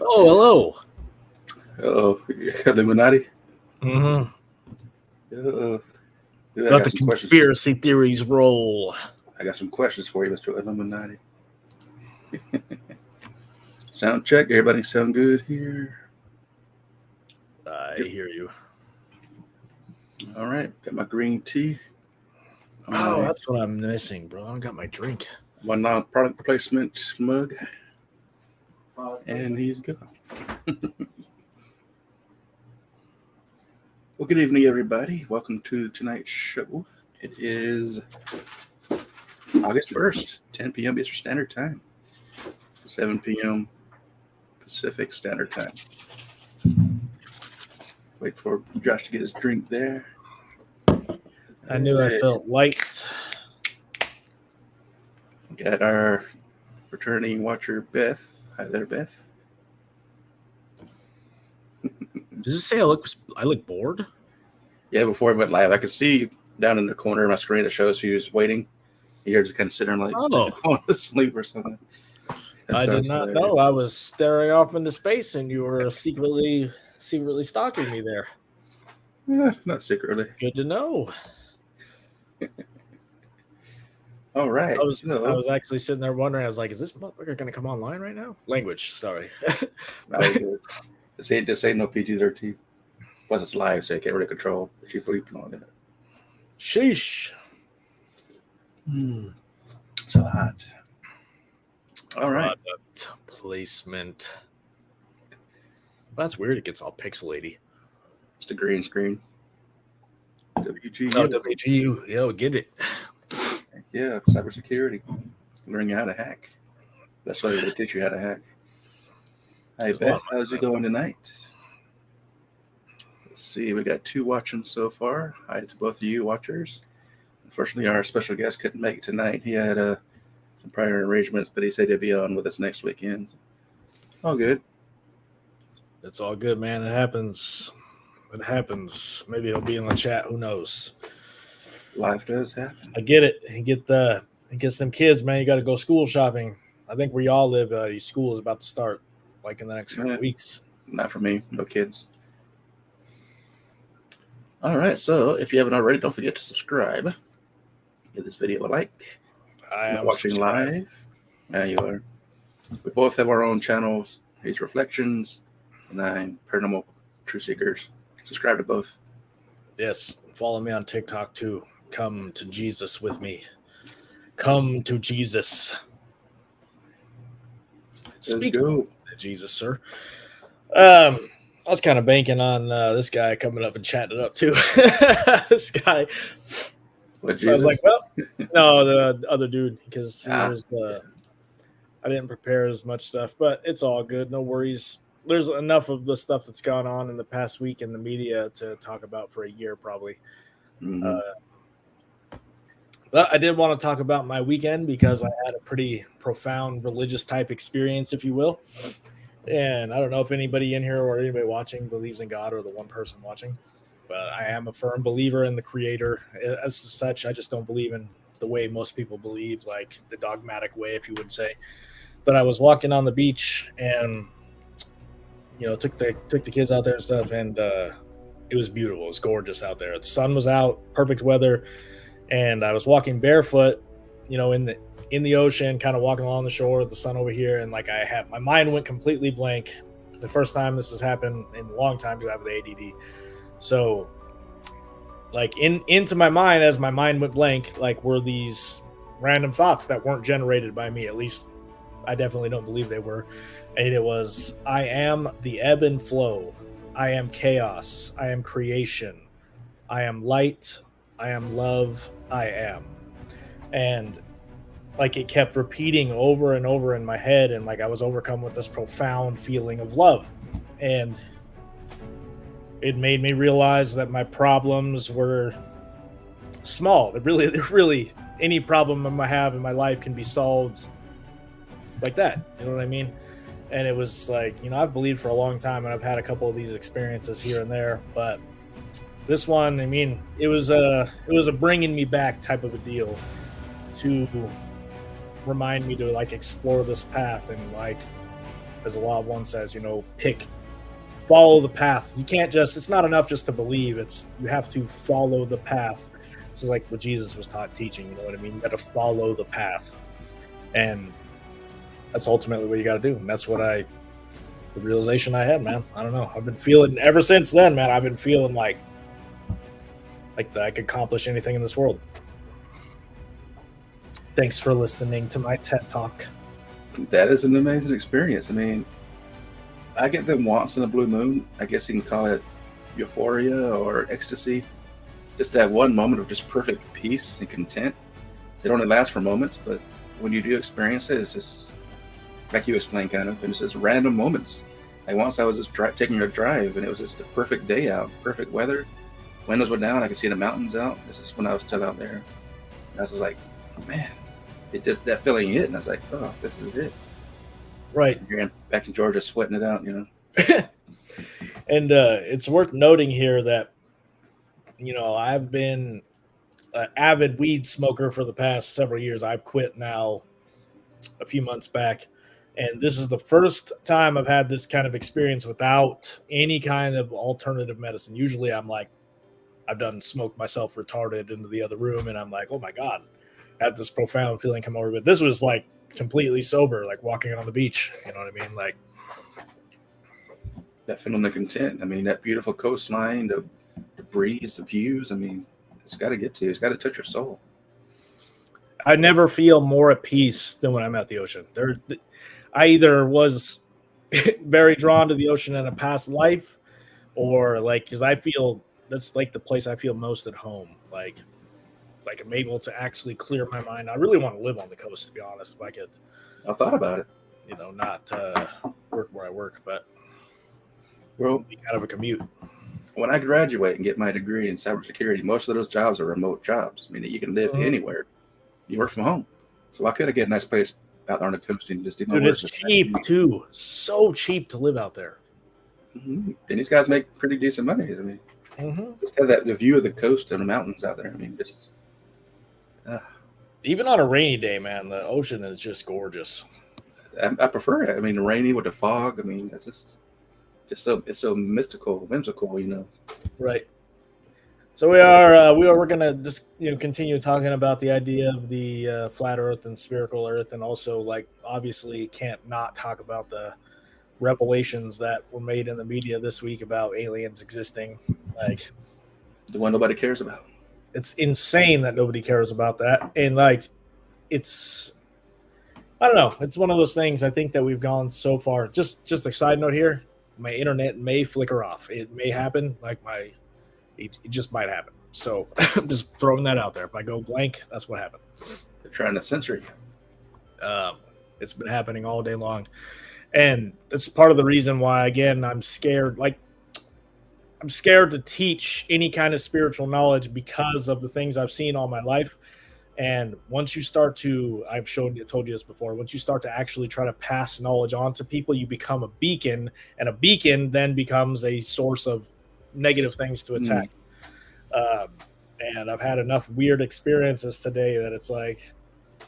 Oh, hello. Oh, Illuminati. Mm-hmm. Uh, I Let got the some questions. conspiracy theories roll. I got some questions for you, Mr. Illuminati. Sound check. Everybody sound good here? I hear you. All right. Got my green tea. Oh, that's what I'm missing, bro. I don't got my drink. My non-product placement mug. And he's good. Well, good evening, everybody. Welcome to tonight's show. It is August 1st, 10 p.m. Eastern Standard Time, 7 p.m. Pacific Standard Time. Wait for Josh to get his drink there. I knew I felt light. Got our returning watcher, Beth. Hi there, Beth. Does it say I look bored? Yeah, before I went live, I could see down in the corner of my screen that shows he was waiting. You're just kind of sitting there like, Oh. I want to sleep or something. I did not know. I was staring off into space and you were secretly stalking me there. Yeah, not secretly. Good to know. All right. I was actually sitting there wondering, I was like, is this motherfucker going to come online right now? Language, sorry. This ain't no PG-13. Plus it's live, so you can't really control what you bleep and all that. Sheesh. So hot. All right. Product placement. Well, that's weird. It gets all pixelated. It's the green screen. WGU. Oh, WGU. Yo, get it. Yeah, cybersecurity. Learning how to hack. That's why they teach you how to hack. Hi, Beth. How's it going tonight? Let's see. We got 2 watching so far. Hi to both of you watchers. Unfortunately, our special guest couldn't make it tonight. He had some prior arrangements, but he said he'd be on with us next weekend. All good. It's all good, man. It happens. It happens. Maybe he'll be in the chat. Who knows? Life does happen. I get it. You get some kids, man. You got to go school shopping. I think where y'all live, your school is about to start, like in the next couple weeks. Not for me. No kids. All right. So if you haven't already, don't forget to subscribe. Give this video a like. I am watching live. Yeah, you are. We both have our own channels. He's Reflections, and I'm Paranormal True Seekers. Subscribe to both. Yes. Follow me on TikTok too. Come to Jesus with me. Come to Jesus. Speaking of Jesus, sir. I was kind of banking on this guy coming up and chatting it up too. This guy. What, Jesus? I was like, well, no, the other dude, because I didn't prepare as much stuff, but it's all good. No worries. There's enough of the stuff that's gone on in the past week in the media to talk about for a year, probably. Mm-hmm. But I did want to talk about my weekend because I had a pretty profound religious type experience, if you will. And I don't know if anybody in here or anybody watching believes in God or the one person watching, but I am a firm believer in the Creator. As such, I just don't believe in the way most people believe, like the dogmatic way, if you would say. But I was walking on the beach and, you know, took the kids out there and stuff, and it was beautiful. It was gorgeous out there. The sun was out, perfect weather, and I was walking barefoot, you know, in the ocean, kind of walking along the shore with the sun over here, and like my mind went completely blank. The first time this has happened in a long time because I have the ADD. So, like into my mind, as my mind went blank, like were these random thoughts that weren't generated by me. At least I definitely don't believe they were. And it was, I am the ebb and flow. I am chaos. I am creation. I am light. I am love. I am. And like it kept repeating over and over in my head. And like I was overcome with this profound feeling of love. And it made me realize that my problems were small. That really any problem I have in my life can be solved like that. You know what I mean? And it was like, you know, I've believed for a long time, and I've had a couple of these experiences here and there, but this one, I mean, it was a bringing me back type of a deal to remind me to like explore this path and like, as a law of one says, follow the path. You can't just, it's not enough just to believe. You have to follow the path. This is like what Jesus was teaching, you know what I mean? You got to follow the path. And that's ultimately what you got to do. And that's the realization I had, man. I don't know. I've been feeling ever since then, man. I've been feeling like I could accomplish anything in this world. Thanks for listening to my TED Talk. That is an amazing experience. I mean, I get them once in a blue moon. I guess you can call it euphoria or ecstasy. Just that one moment of just perfect peace and content. It only lasts for moments, but when you do experience it, it's just like you explained, kind of, and it's just random moments. Like once I was just taking a drive, and it was just a perfect day out, perfect weather. Windows were down. I could see the mountains out. This is when I was still out there. And I was just like, man, it just, that feeling hit, and I was like, oh, this is it. Right. You're back in Georgia sweating it out, you know. And it's worth noting here that, I've been an avid weed smoker for the past several years. I've quit now a few months back. And this is the first time I've had this kind of experience without any kind of alternative medicine. Usually I'm like, I've done smoked myself retarded into the other room, and I'm like, oh my God, I had this profound feeling come over. But this was like completely sober, like walking on the beach. You know what I mean? Like that feeling of content. I mean, that beautiful coastline, the breeze, the views. I mean, it's got to get to you. It's got to touch your soul. I never feel more at peace than when I'm at the ocean. I either was very drawn to the ocean in a past life, or like, because I feel that's like the place I feel most at home. Like I'm able to actually clear my mind. I really want to live on the coast, to be honest. If I could, I thought about it. Not work where I work, but be kind of a commute. When I graduate and get my degree in cybersecurity, most of those jobs are remote jobs. I mean, you can live anywhere. You work from home. So I could have get a nice place out there on the coast and just do my work. It's cheap too. So cheap to live out there. Mm-hmm. And these guys make pretty decent money. I mean, just have the view of the coast and the mountains out there. I mean, just even on a rainy day, man, the ocean is just gorgeous. I prefer it. I mean, the rainy with the fog. I mean, it's so mystical, whimsical, Right. So we're gonna just continue talking about the idea of the flat Earth and spherical Earth, and also like obviously can't not talk about the revelations that were made in the media this week about aliens existing. Like the one nobody cares about. It's insane that nobody cares about that, and like I don't know. It's one of those things. I think that we've gone so far. Just a side note here. My internet may flicker off. It may happen. It just might happen. So I'm just throwing that out there. If I go blank, that's what happened. They're trying to censor you. It's been happening all day long. And that's part of the reason why, again, I'm scared. Like, I'm scared to teach any kind of spiritual knowledge because of the things I've seen all my life. And once you start to, told you this before, once you start to actually try to pass knowledge on to people, you become a beacon, and a beacon then becomes a source of negative things to attack. And I've had enough weird experiences today that it's like,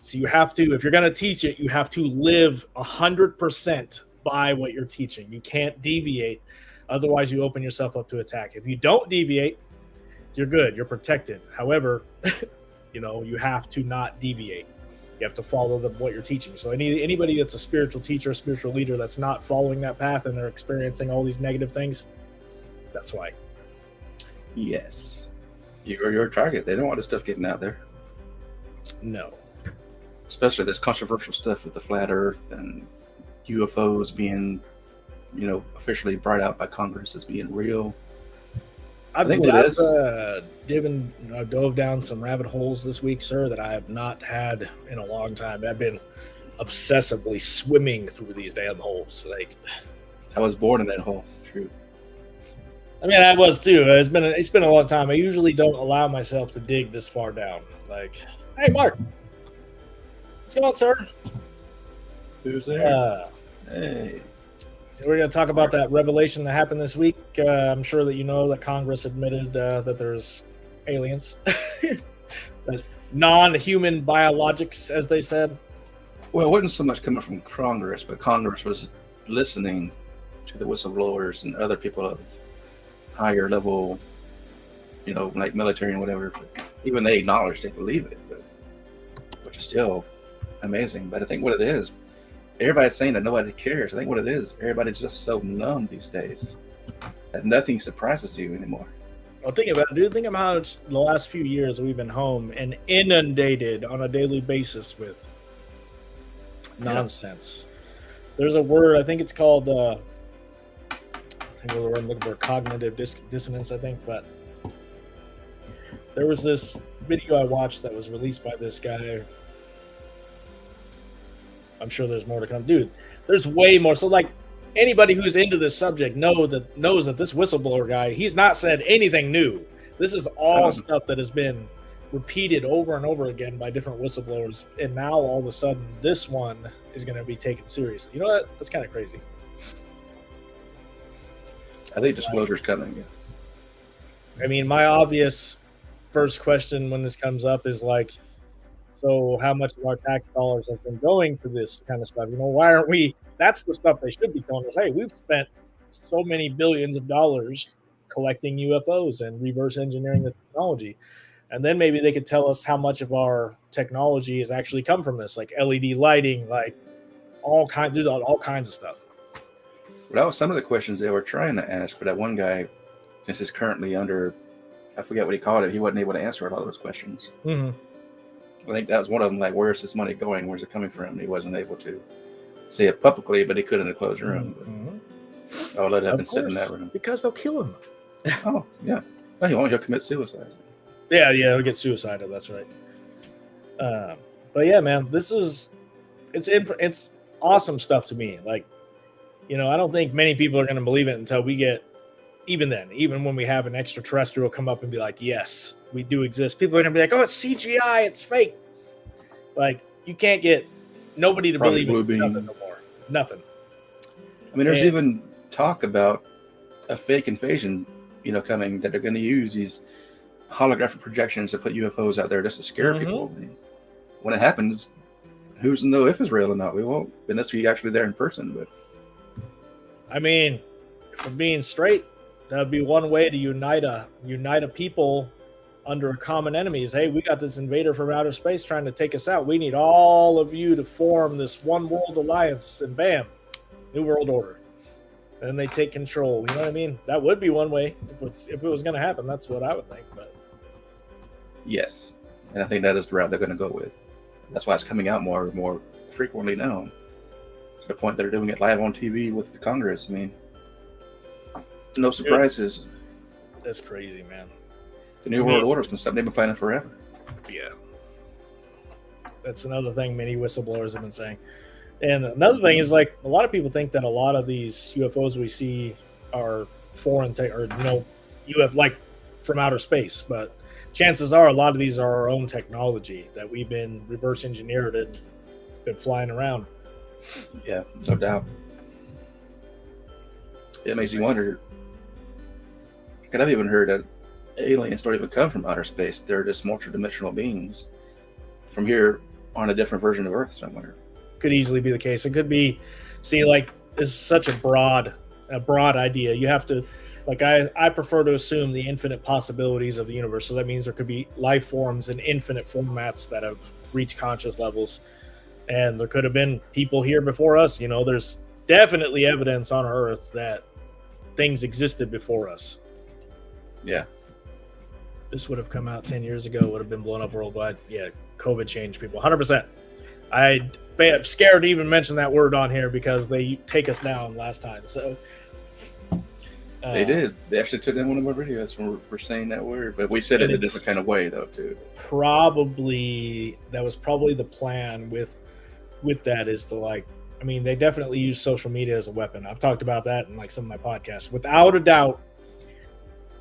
so you have to, if you're going to teach it, you have to live 100% by what you're teaching. You can't deviate. Otherwise, you open yourself up to attack. If you don't deviate, you're good. You're protected. However, you have to not deviate. You have to follow what you're teaching. So anybody that's a spiritual teacher, a spiritual leader that's not following that path and they're experiencing all these negative things, that's why. Yes. You're a target. They don't want this stuff getting out there. No. Especially this controversial stuff with the flat Earth and UFOs being, officially brought out by Congress as being real. I've dove down some rabbit holes this week, sir, that I have not had in a long time. I've been obsessively swimming through these damn holes. Like, I was born in that hole. True. I mean, I was too. It's been a long time. I usually don't allow myself to dig this far down. Like, hey, Mark, what's going on, sir? Who's there? Hey. So we're going to talk about that revelation that happened this week. I'm sure that you know that Congress admitted that there's aliens, non-human biologics, as they said. Well, it wasn't so much coming from Congress, but Congress was listening to the whistleblowers and other people of higher level, like military and whatever. Even they acknowledge they believe it, which is still amazing. But I think what it is, everybody's saying that nobody cares. I think what it is, everybody's just so numb these days that nothing surprises you anymore. Well, think about it, dude. Think about how the last few years we've been home and inundated on a daily basis with nonsense. There's a word, I think it's called, I think the word I'm looking for, cognitive dissonance, I think. But there was this video I watched that was released by this guy. I'm sure there's more to come. Dude, there's way more. So, like, anybody who's into this subject knows that this whistleblower guy, he's not said anything new. This is all stuff that has been repeated over and over again by different whistleblowers. And now, all of a sudden, this one is going to be taken seriously. You know what? That's kind of crazy. I think disclosure's coming. Yeah. I mean, my obvious first question when this comes up is like, so how much of our tax dollars has been going to this kind of stuff? Why aren't we? That's the stuff they should be telling us. Hey, we've spent so many billions of dollars collecting UFOs and reverse engineering the technology. And then maybe they could tell us how much of our technology has actually come from this, like LED lighting, like all kinds of stuff. Well, that was some of the questions they were trying to ask, but that one guy, since he's currently under, I forget what he called it, he wasn't able to answer all those questions. Mm-hmm. I think that was one of them, like, where's this money going? Where's it coming from? He wasn't able to say it publicly, but he could in a closed room. Mm-hmm. I'll let him sit in that room. Because they'll kill him. Oh, yeah. No, he won't. He'll commit suicide. Yeah, he'll get suicidal. That's right. But yeah, man, it's awesome stuff to me. Like, I don't think many people are going to believe it until we get, even when we have an extraterrestrial come up and be like, yes, we do exist. People are going to be like, oh, it's CGI, it's fake. Like, you can't get nobody to believe it. Nothing no more. Nothing. I mean, there's even talk about a fake invasion, coming, that they're going to use these holographic projections to put UFOs out there just to scare people. I mean, when it happens, who's to know if it's real or not? We won't, unless we're actually there in person. But I mean, for being straight, that would be one way to unite a people under a common enemy. Is, hey, we got this invader from outer space trying to take us out. We need all of you to form this one world alliance, and bam, new world order. And they take control. You know what I mean? That would be one way if it was going to happen. That's what I would think. But yes, and I think that is the route they're going to go with. That's why it's coming out more frequently now. To the point that they're doing it live on TV with the Congress. I mean, no surprises. Dude, that's crazy, man. The New World Order is something they've been planning forever. Yeah. That's another thing many whistleblowers have been saying. And another thing is, like, a lot of people think that a lot of these UFOs we see are foreign like from outer space, but chances are a lot of these are our own technology that we've been reverse engineered and been flying around. Yeah, no doubt. It makes you wonder. Because I've even heard that aliens don't even come from outer space. They're just multidimensional beings from here on a different version of Earth somewhere. Could easily be the case. It could be, like, it's such a broad idea. You have to, like, I prefer to assume the infinite possibilities of the universe. So that means there could be life forms in infinite formats that have reached conscious levels. And there could have been people here before us. There's definitely evidence on Earth that things existed before us. Yeah. This would have come out 10 years ago, would have been blown up worldwide. Yeah, COVID changed people. 100%. I'm scared to even mention that word on here because they take us down last time. So they did. They actually took down one of our videos for saying that word, but we said it in a different kind of way, though, too. That was probably the plan with that, is to, like, I mean, they definitely use social media as a weapon. I've talked about that in, like, some of my podcasts. Without a doubt,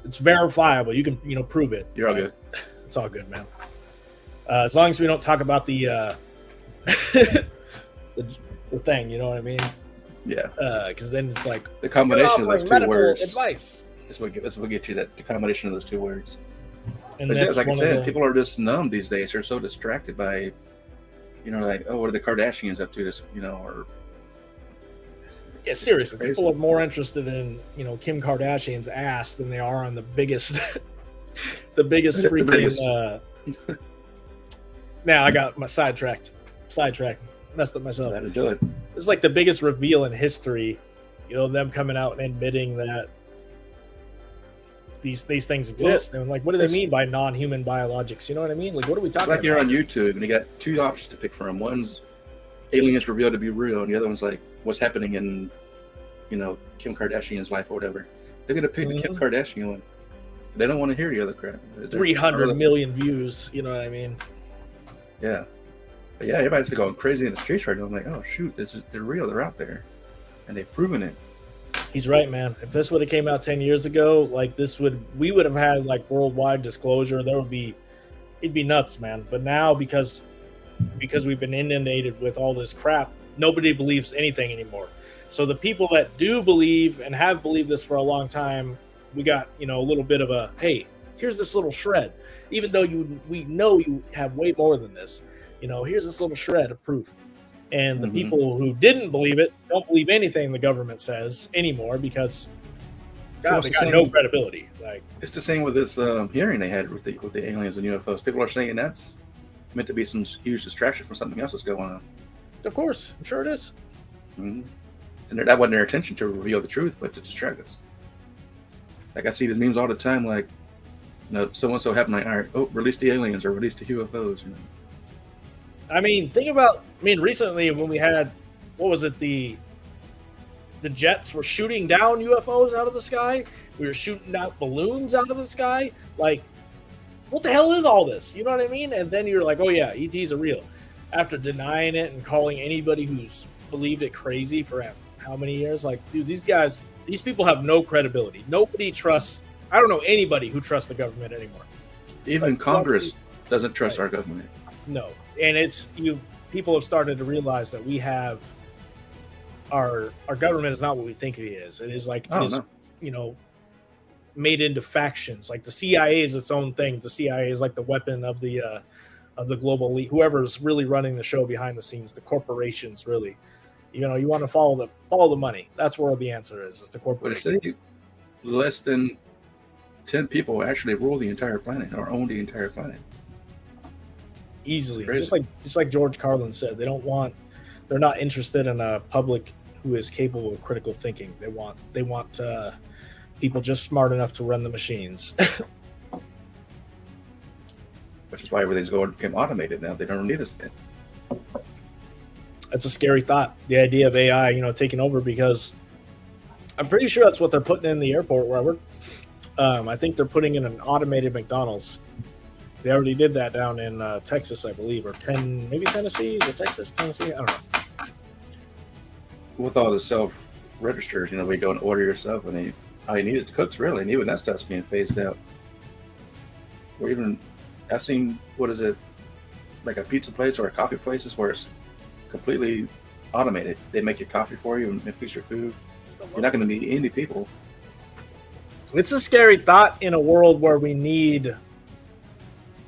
it's verifiable. You can, prove it. You're all good. It's all good, man. As long as we don't talk about the the thing, you know what I mean? Yeah. Because then it's like the combination of those two words. Advice. That's what get you the combination of those two words. And but that's like I said, people are just numb these days. They're so distracted by like, oh, what are the Kardashians up to this, or Yeah, seriously, crazy. people are more interested in Kim Kardashian's ass than they are on the biggest, the biggest freaking. Now I got my sidetracked, messed up myself. That'll do it. It's like the biggest reveal in history. Them coming out and admitting that these things exist. And like, what do they mean by non-human biologics? You know what I mean? Like, what are we talking about? It's like you're on YouTube and you got two options to pick from. One's aliens revealed to be real, and the other one's like what's happening in, Kim Kardashian's life or whatever. They're gonna pick the Kim Kardashian one. They don't want to hear the other crap. 300 million views. You know what I mean? Yeah. But yeah, everybody's been going crazy in the streets right now. I'm like, oh shoot, they're real. They're out there, and they've proven it. He's right, man. If this would have came out 10 years ago, like we would have had like worldwide disclosure. It'd be nuts, man. But now because we've been inundated with all this crap, nobody believes anything anymore. So the people that do believe and have believed this for a long time, we got, a little bit of a, hey, here's this little shred. Even though we know you have way more than this, here's this little shred of proof. And the people who didn't believe it don't believe anything the government says anymore because, God, they got no credibility. Like, it's the same with this hearing they had with the aliens and UFOs. People are saying that's meant to be some huge distraction from something else that's going on. Of course, I'm sure it is. Mm-hmm. And that wasn't their intention to reveal the truth, but to distract us. Like I see these memes all the time, like, so-and-so happened, like, all right, release the aliens or release the UFOs. I mean, recently when we had, what was it, the jets were shooting down UFOs out of the sky. We were shooting out balloons out of the sky. Like, what the hell is all this? You know what I mean? And then you're like, oh yeah, ETs are real. After denying it and calling anybody who's believed it crazy for how many years? Like, dude, these people have no credibility. Nobody trusts. I don't know anybody who trusts the government anymore. Even Congress doesn't trust our government. No. And people have started to realize that we have our government is not what we think it is. It is like, made into factions. Like the CIA is its own thing. The CIA is like the weapon of the global elite. Whoever's really running the show behind the scenes, the corporations, really. You want to follow the money. That's where the answer is. It's the corporation. But less than 10 people actually rule the entire planet or own the entire planet. Easily, just like George Carlin said, they're not interested in a public who is capable of critical thinking. They want people just smart enough to run the machines. Which is why everything's became automated now. They don't need us then. That's a scary thought. The idea of AI, taking over, because I'm pretty sure that's what they're putting in the airport where I work. I think they're putting in an automated McDonald's. They already did that down in Texas, I believe, or maybe Tennessee, or Texas, Tennessee. I don't know. With all the self-registers, we go and order yourself, and all you need is the cooks, really, and even that stuff's being phased out. Or even, I've seen, what is it, like a pizza place or a coffee places where it's completely automated. They make your coffee for you and fix your food. You're not going to need any people. It's a scary thought in a world where we need,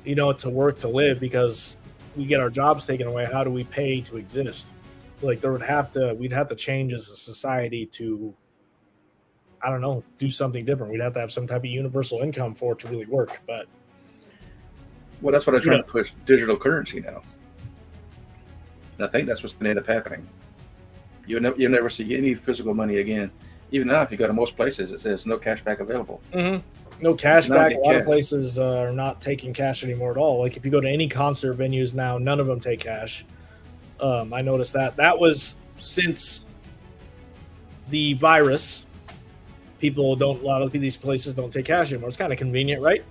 to work to live because we get our jobs taken away. How do we pay to exist? Like we'd have to change as a society to, I don't know, do something different. We'd have to have some type of universal income for it to really work. But that's what I'm trying to push, digital currency now. And I think that's what's going to end up happening. You'll never see any physical money again. Even now, if you go to most places, it says no cash back available. Mm-hmm. No cash back. A lot of places are not taking cash anymore at all. Like if you go to any concert venues now, none of them take cash. I noticed that was since the virus. A lot of these places don't take cash anymore. It's kind of convenient, right?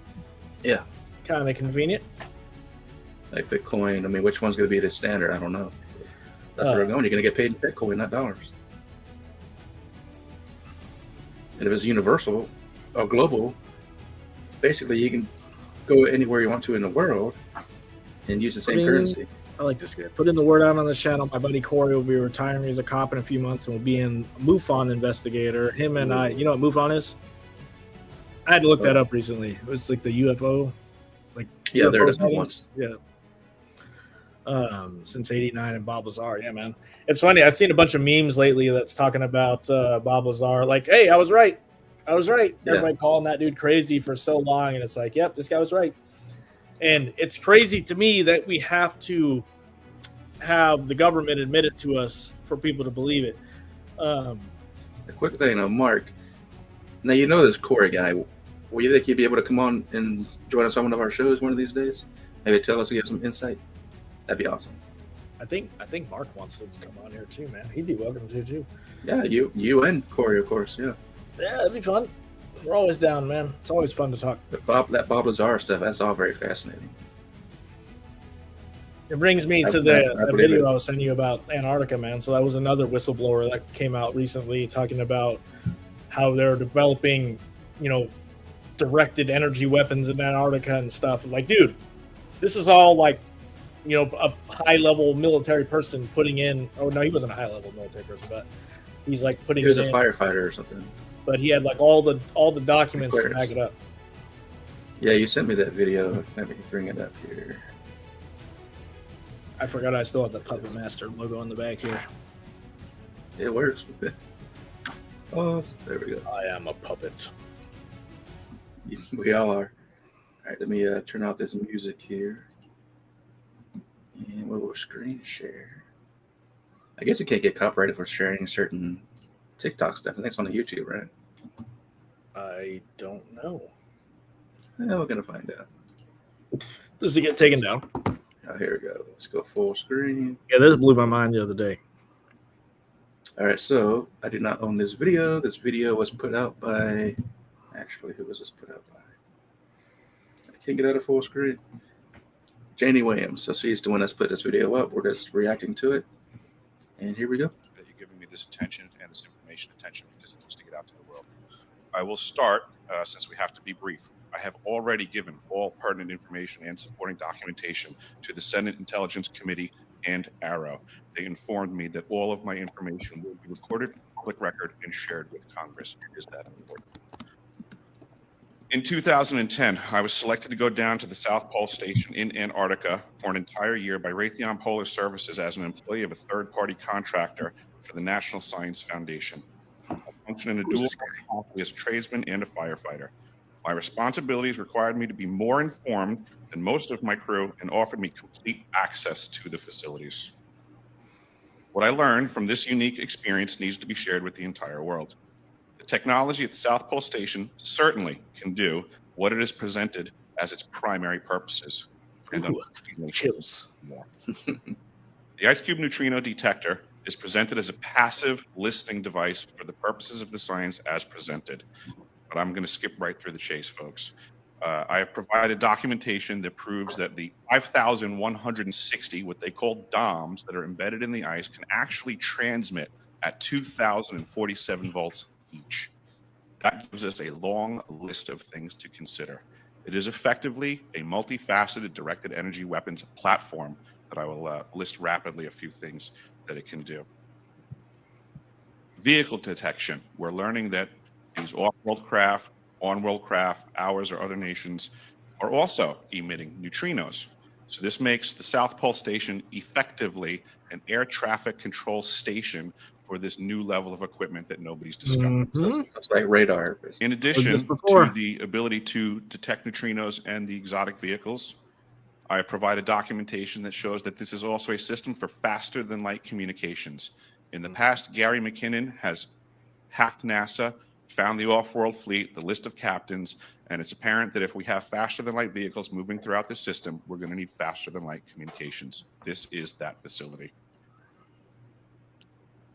Yeah. Kind of convenient. Like Bitcoin. Which one's going to be the standard? I don't know. That's where we're going. You're going to get paid in Bitcoin, not dollars. And if it's universal or global, basically you can go anywhere you want to in the world and use the same currency. I like this guy. Put in the word out on the channel. My buddy Corey will be retiring as a cop in a few months and will be in MUFON investigator. Him and I, you know what MUFON is? I had to look that up recently. It was like the UFO. Yeah, there it is once. Yeah. since '89 and Bob Lazar. Yeah, man, it's funny. I've seen a bunch of memes lately that's talking about Bob Lazar. Like, hey, I was right. I was right. Yeah. Everybody calling that dude crazy for so long, and it's like, yep, this guy was right. And it's crazy to me that we have to have the government admit it to us for people to believe it. A quick thing, Mark. Now you know this Corey guy. Will you think he'd be able to come on and join us on one of our shows one of these days? Maybe tell us, give some insight. That'd be awesome. I think Mark wants them to come on here too, man. He'd be welcome to too. Yeah, you and Corey, of course. Yeah. Yeah, it'd be fun. We're always down, man. It's always fun to talk. But that Bob Lazar stuff, that's all very fascinating. It brings me to the video I was sending you about Antarctica, man. So that was another whistleblower that came out recently talking about how they're developing, directed energy weapons in Antarctica and stuff. Like, dude, this is all like, a high-level military person putting in. Oh no, he wasn't a high-level military person, but he's like putting. He was a firefighter or something. But he had like all the documents to back it up. Yeah, you sent me that video. Let me bring it up here. I forgot I still have the Puppet Master logo on the back here. It works. Oh, there we go. I am a puppet. We all are. All right, let me turn off this music here. And we'll screen share. I guess you can't get copyrighted for sharing certain TikTok stuff. I think it's on YouTube, right? I don't know. Yeah, we're going to find out. Does it get taken down? Oh, here we go. Let's go full screen. Yeah, this blew my mind the other day. All right, so I do not own this video. This video was put out by... Actually, who was this put out by? I can't get out of full screen. Janie Williams. So she's the one that's put this video up. We're just reacting to it. And here we go. That you're giving me this attention and this information attention because it needs to get out to the world. I will start, since we have to be brief. I have already given all pertinent information and supporting documentation to the Senate Intelligence Committee and Arrow. They informed me that all of my information will be recorded, public record, and shared with Congress. It is that important. In 2010, I was selected to go down to the South Pole Station in Antarctica for an entire year by Raytheon Polar Services as an employee of a third-party contractor for the National Science Foundation. I function in a dual capacity as a tradesman and a firefighter. My responsibilities required me to be more informed than most of my crew and offered me complete access to the facilities. What I learned from this unique experience needs to be shared with the entire world. The technology at the South Pole Station certainly can do what it is presented as its primary purposes. Ooh, chills. The Ice Cube neutrino detector is presented as a passive listening device for the purposes of the science as presented. But I'm going to skip right through the chase, folks. I have provided documentation that proves that the 5,160, what they call DOMs, that are embedded in the ice can actually transmit at 2,047 volts each. That gives us a long list of things to consider. It is effectively a multifaceted directed energy weapons platform that I will list rapidly a few things that it can do. Vehicle detection. We're learning that these off-world craft, on-world craft, ours or other nations, are also emitting neutrinos. So this makes the South Pole Station effectively an air traffic control station for this new level of equipment that nobody's discovered. So it's like radar. In addition to the ability to detect neutrinos and the exotic vehicles, I have provided documentation that shows that this is also a system for faster than light communications. In the past, Gary McKinnon has hacked NASA, found the off-world fleet, the list of captains, and it's apparent that if we have faster than light vehicles moving throughout the system, we're going to need faster than light communications. This is that facility.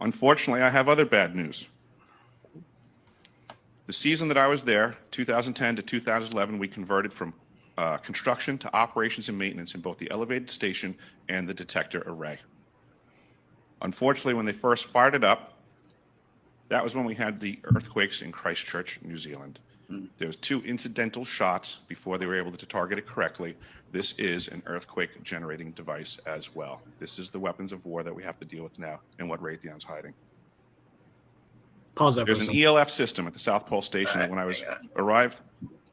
Unfortunately, I have other bad news. The season that I was there, 2010 to 2011, we converted from construction to operations and maintenance in both the elevated station and the detector array. Unfortunately, when they first fired it up, that was when we had the earthquakes in Christchurch, New Zealand. There was 2 incidental shots before they were able to target it correctly. This is an earthquake generating device as well. This is the weapons of war that we have to deal with now and what Raytheon's hiding. Pause that. There's an ELF system at the South Pole Station that when I arrived,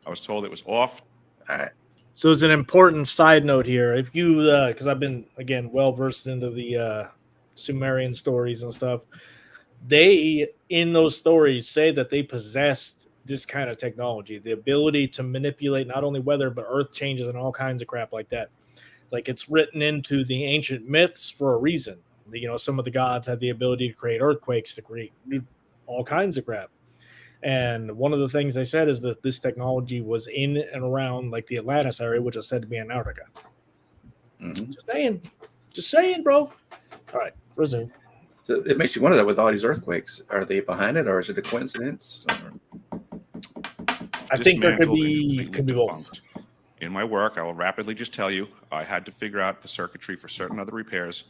I was told it was off. All right. So it's an important side note here. If you, because I've been again well versed into the Sumerian stories and stuff, they in those stories say that they possessed this kind of technology, the ability to manipulate not only weather but earth changes and all kinds of crap like that. Like it's written into the ancient myths for a reason. Some of the gods had the ability to create earthquakes, to create all kinds of crap. And one of the things they said is that this technology was in and around like the Atlantis area, which is said to be Antarctica. Mm-hmm. Just saying, bro. All right, resume. So it makes you wonder that with all these earthquakes, are they behind it, or is it a coincidence? I think there could Dismantled and be completely both. defunct. In my work, I will rapidly just tell you, I had to figure out the circuitry for certain other repairs,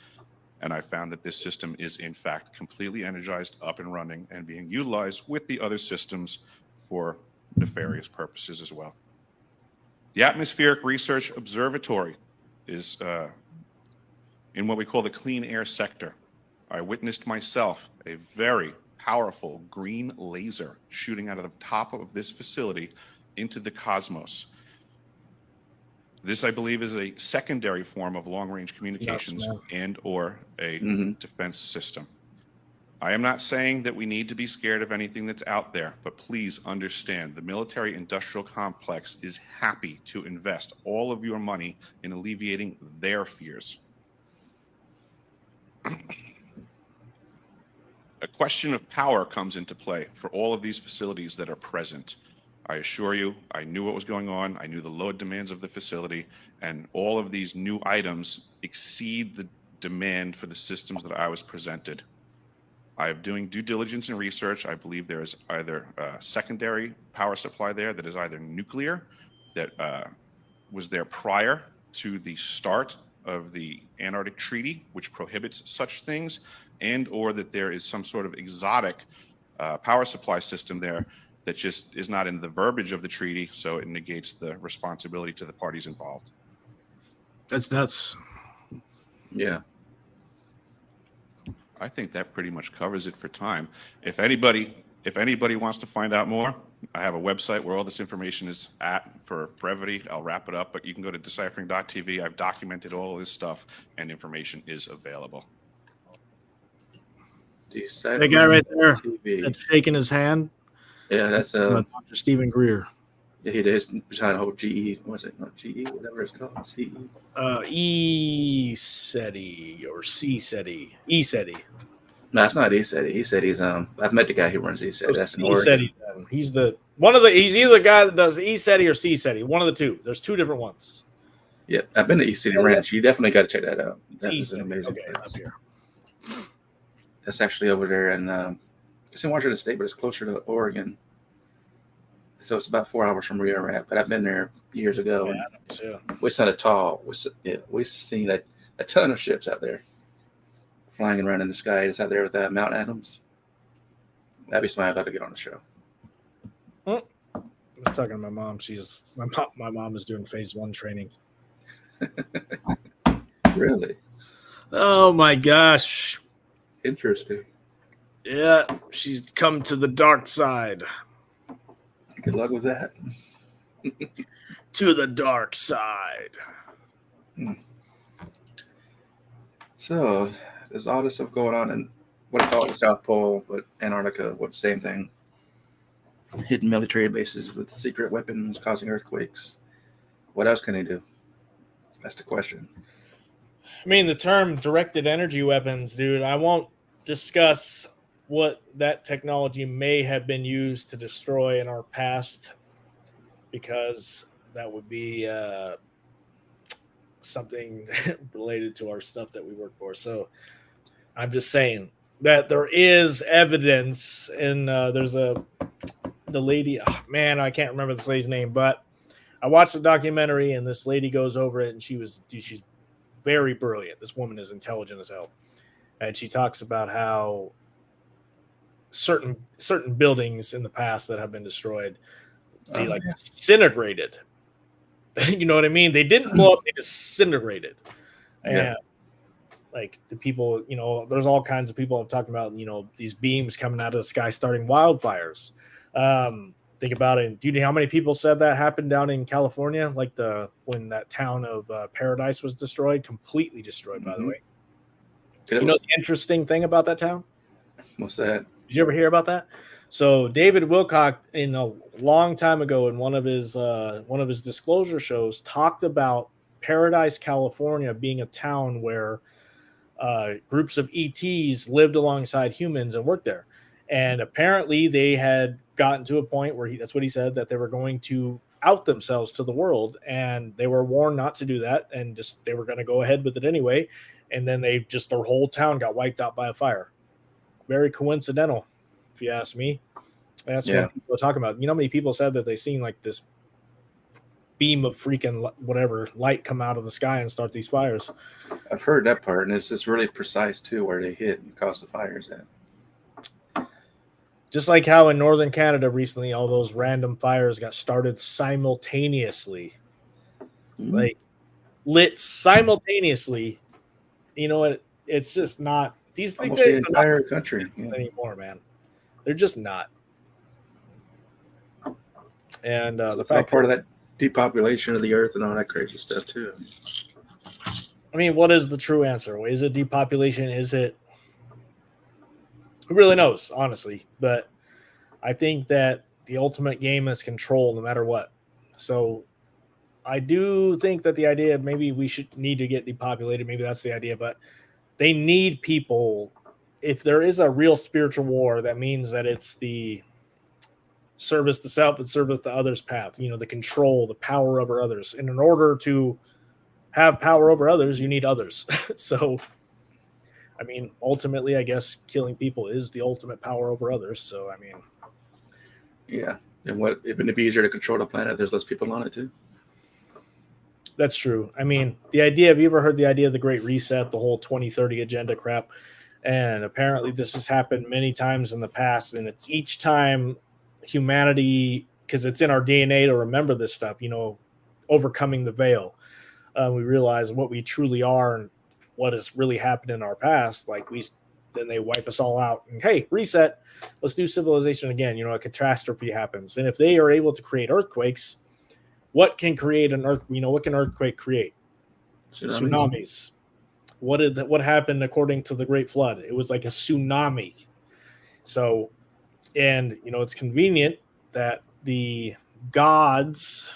and I found that this system is in fact completely energized, up and running, and being utilized with the other systems for nefarious purposes as well. The Atmospheric Research Observatory is in what we call the clean air sector. I witnessed myself a very powerful green laser shooting out of the top of this facility into the cosmos. This, I believe, is a secondary form of long-range communications and or a defense system. I am not saying that we need to be scared of anything that's out there, but please understand the military-industrial complex is happy to invest all of your money in alleviating their fears. A question of power comes into play for all of these facilities that are present. I assure you, I knew what was going on. I knew the load demands of the facility, and all of these new items exceed the demand for the systems that I was presented. I am doing due diligence and research. I believe there is either a secondary power supply there that is either nuclear, that was there prior to the start of the Antarctic Treaty, which prohibits such things, and or that there is some sort of exotic power supply system there that just is not in the verbiage of the treaty, so it negates the responsibility to the parties involved. That's nuts. Yeah. I think that pretty much covers it for time. If anybody wants to find out more, I have a website where all this information is at. For brevity, I'll wrap it up, but you can go to deciphering.tv. I've documented all of this stuff, and information is available. The guy right there that's shaking his hand. Yeah, that's Dr. Stephen Greer. Yeah, he did behind the whole GE. Was it not GE? Whatever it's called. CE. E-SETI or C-SETI. E-SETI. No, it's not E-SETI. E-SETI's I've met the guy who runs E-SETI. So that's in Oregon. He's either the guy that does E-SETI or C-SETI. One of the two. There's two different ones. Yeah, I've been to E-SETI Ranch. You definitely got to check that out. That is an amazing place. Up here. That's actually over there, and it's in Washington State, but it's closer to Oregon. So it's about 4 hours from where you're at. But I've been there years ago. Yeah, we saw we've seen a ton of ships out there flying around in the sky. It's out there with Mount Adams. That'd be something I'd love to get on the show. I was talking to my mom. My mom is doing phase 1 training. Really? Oh my gosh. Interesting. Yeah, she's come to the dark side. Good luck with that. To the dark side. So, there's all this stuff going on in what I call it the South Pole, but Antarctica, same thing. Hidden military bases with secret weapons causing earthquakes. What else can they do? That's the question. I mean, the term directed energy weapons, dude, I won't discuss what that technology may have been used to destroy in our past, because that would be something related to our stuff that we work for. So I'm just saying that there is evidence, and there's the lady, man, I can't remember this lady's name, but I watched the documentary, and this lady goes over it, and she's very brilliant. This woman is intelligent as hell. And she talks about how certain buildings in the past that have been destroyed, they disintegrated. You know what I mean? They didn't blow up, they disintegrated. And like the people, there's all kinds of people have talked about, these beams coming out of the sky starting wildfires. Think about it. Do you know how many people said that happened down in California? Like when that town of Paradise was destroyed, completely destroyed, by the way. You know the interesting thing about that town? What's that? Did you ever hear about that? So David Wilcock, in a long time ago, in one of his disclosure shows, talked about Paradise, California, being a town where groups of ETs lived alongside humans and worked there. And apparently, they had gotten to a point where that's what he said, that they were going to out themselves to the world, and they were warned not to do that, and just they were going to go ahead with it anyway. And then their whole town got wiped out by a fire. Very coincidental, if you ask me. That's what people are talking about. You know how many people said that they seen like this beam of freaking whatever light come out of the sky and start these fires? I've heard that part, and it's just really precise too where they hit and cause the fires at. Just like how in northern Canada recently, all those random fires got started simultaneously, like lit simultaneously. You know what? It's just not these things. The entire country anymore, man. They're just not. And the fact part of that depopulation of the earth and all that crazy stuff too. I mean, what is the true answer? Is it depopulation? Is it? Who really knows, honestly? But I think that the ultimate game is control, no matter what. So I do think that the idea of maybe we should need to get depopulated, maybe that's the idea, but they need people. If there is a real spiritual war, that means that it's the service to self and service to others path, the control, the power over others. And in order to have power over others, you need others. So, I mean, ultimately, I guess killing people is the ultimate power over others. So, I mean. Yeah. And what, if it'd be easier to control the planet, there's less people on it too. That's true. I mean, have you ever heard the idea of the Great Reset, the whole 2030 agenda crap? And apparently this has happened many times in the past. And it's each time humanity, because it's in our DNA to remember this stuff, overcoming the veil. We realize what we truly are and what has really happened in our past. Then they wipe us all out and, hey, reset. Let's do civilization again. A catastrophe happens. And if they are able to create earthquakes, what can create an earth? What can earthquake create? Tsunamis. What happened according to the Great Flood? It was like a tsunami. So, and it's convenient that the gods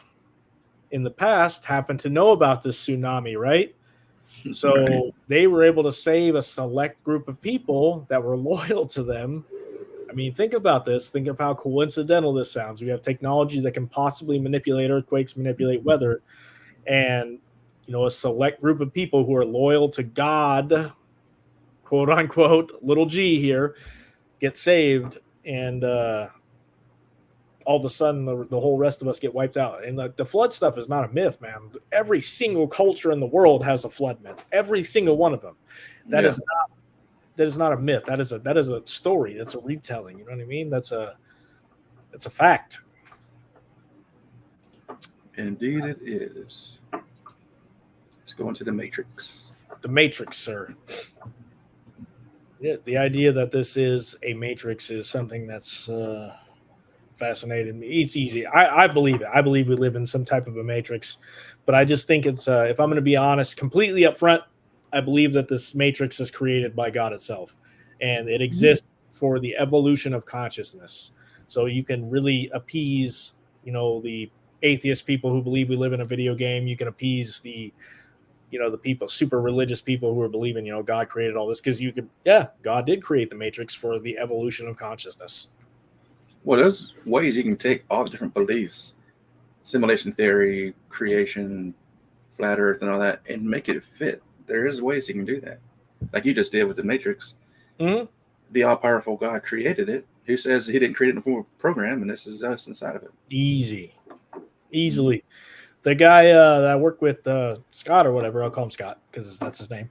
in the past happened to know about this tsunami, right? So they were able to save a select group of people that were loyal to them. I mean, think about this. Think of how coincidental this sounds. We have technology that can possibly manipulate earthquakes, manipulate weather, and a select group of people who are loyal to God, quote unquote, little g here, get saved, and all of a sudden the whole rest of us get wiped out. And the flood stuff is not a myth, man. Every single culture in the world has a flood myth. Every single one of them. That is not a myth. That is a story. That's a retelling. You know what I mean? That's a fact. Indeed it is. Let's go into the Matrix. The Matrix, sir. Yeah, the idea that this is a Matrix is something that's fascinated me. It's easy. I believe it. I believe we live in some type of a Matrix, but I just think it's, if I'm going to be honest, completely upfront, I believe that this Matrix is created by God itself, and it exists for the evolution of consciousness. So you can really appease, the atheist people who believe we live in a video game. You can appease the people, super religious people who are believing, God created all this, because God did create the Matrix for the evolution of consciousness. Well, there's ways you can take all the different beliefs, simulation theory, creation, flat earth, and all that, and make it fit. There is ways you can do that. Like you just did with the Matrix. Mm-hmm. The all-powerful God created it. Who says he didn't create it in the form of a program, and this is us inside of it. Easily. The guy that I work with, Scott or whatever, I'll call him Scott because that's his name.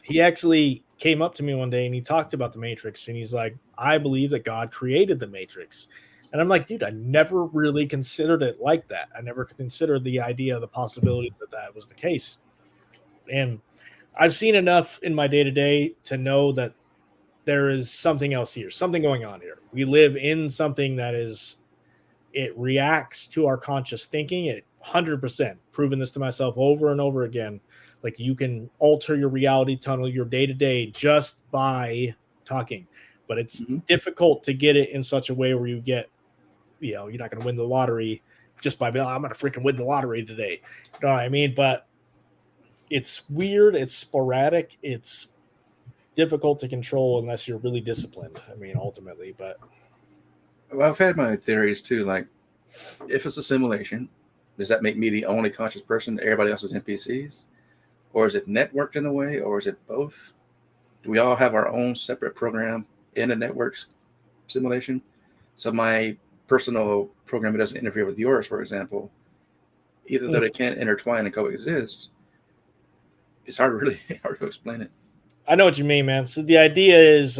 He actually came up to me one day and he talked about the Matrix, and he's like, I believe that God created the Matrix. And I'm like, dude, I never really considered it like that. I never considered the idea, the possibility that was the case. And I've seen enough in my day-to-day to know that there is something else here, something going on here. We live in something that is it reacts to our conscious thinking. It 100% proven this to myself over and over again. Like you can alter your reality tunnel, your day to day, just by talking, but it's difficult to get it in such a way where you get, you know, you're not going to win the lottery just by being, oh, I'm going to freaking win the lottery today. You know what I mean? But it's weird. It's sporadic. It's difficult to control unless you're really disciplined. I mean, ultimately, but. Well, I've had my theories too. Like, if it's a simulation, does that make me the only conscious person? Everybody else is NPCs? Or is it networked in a way? Or is it both? Do we all have our own separate program in a network's simulation? So my personal program doesn't interfere with yours, for example. Either though they can't intertwine and coexist, it's hard to explain it. I know what you mean, man. So the idea is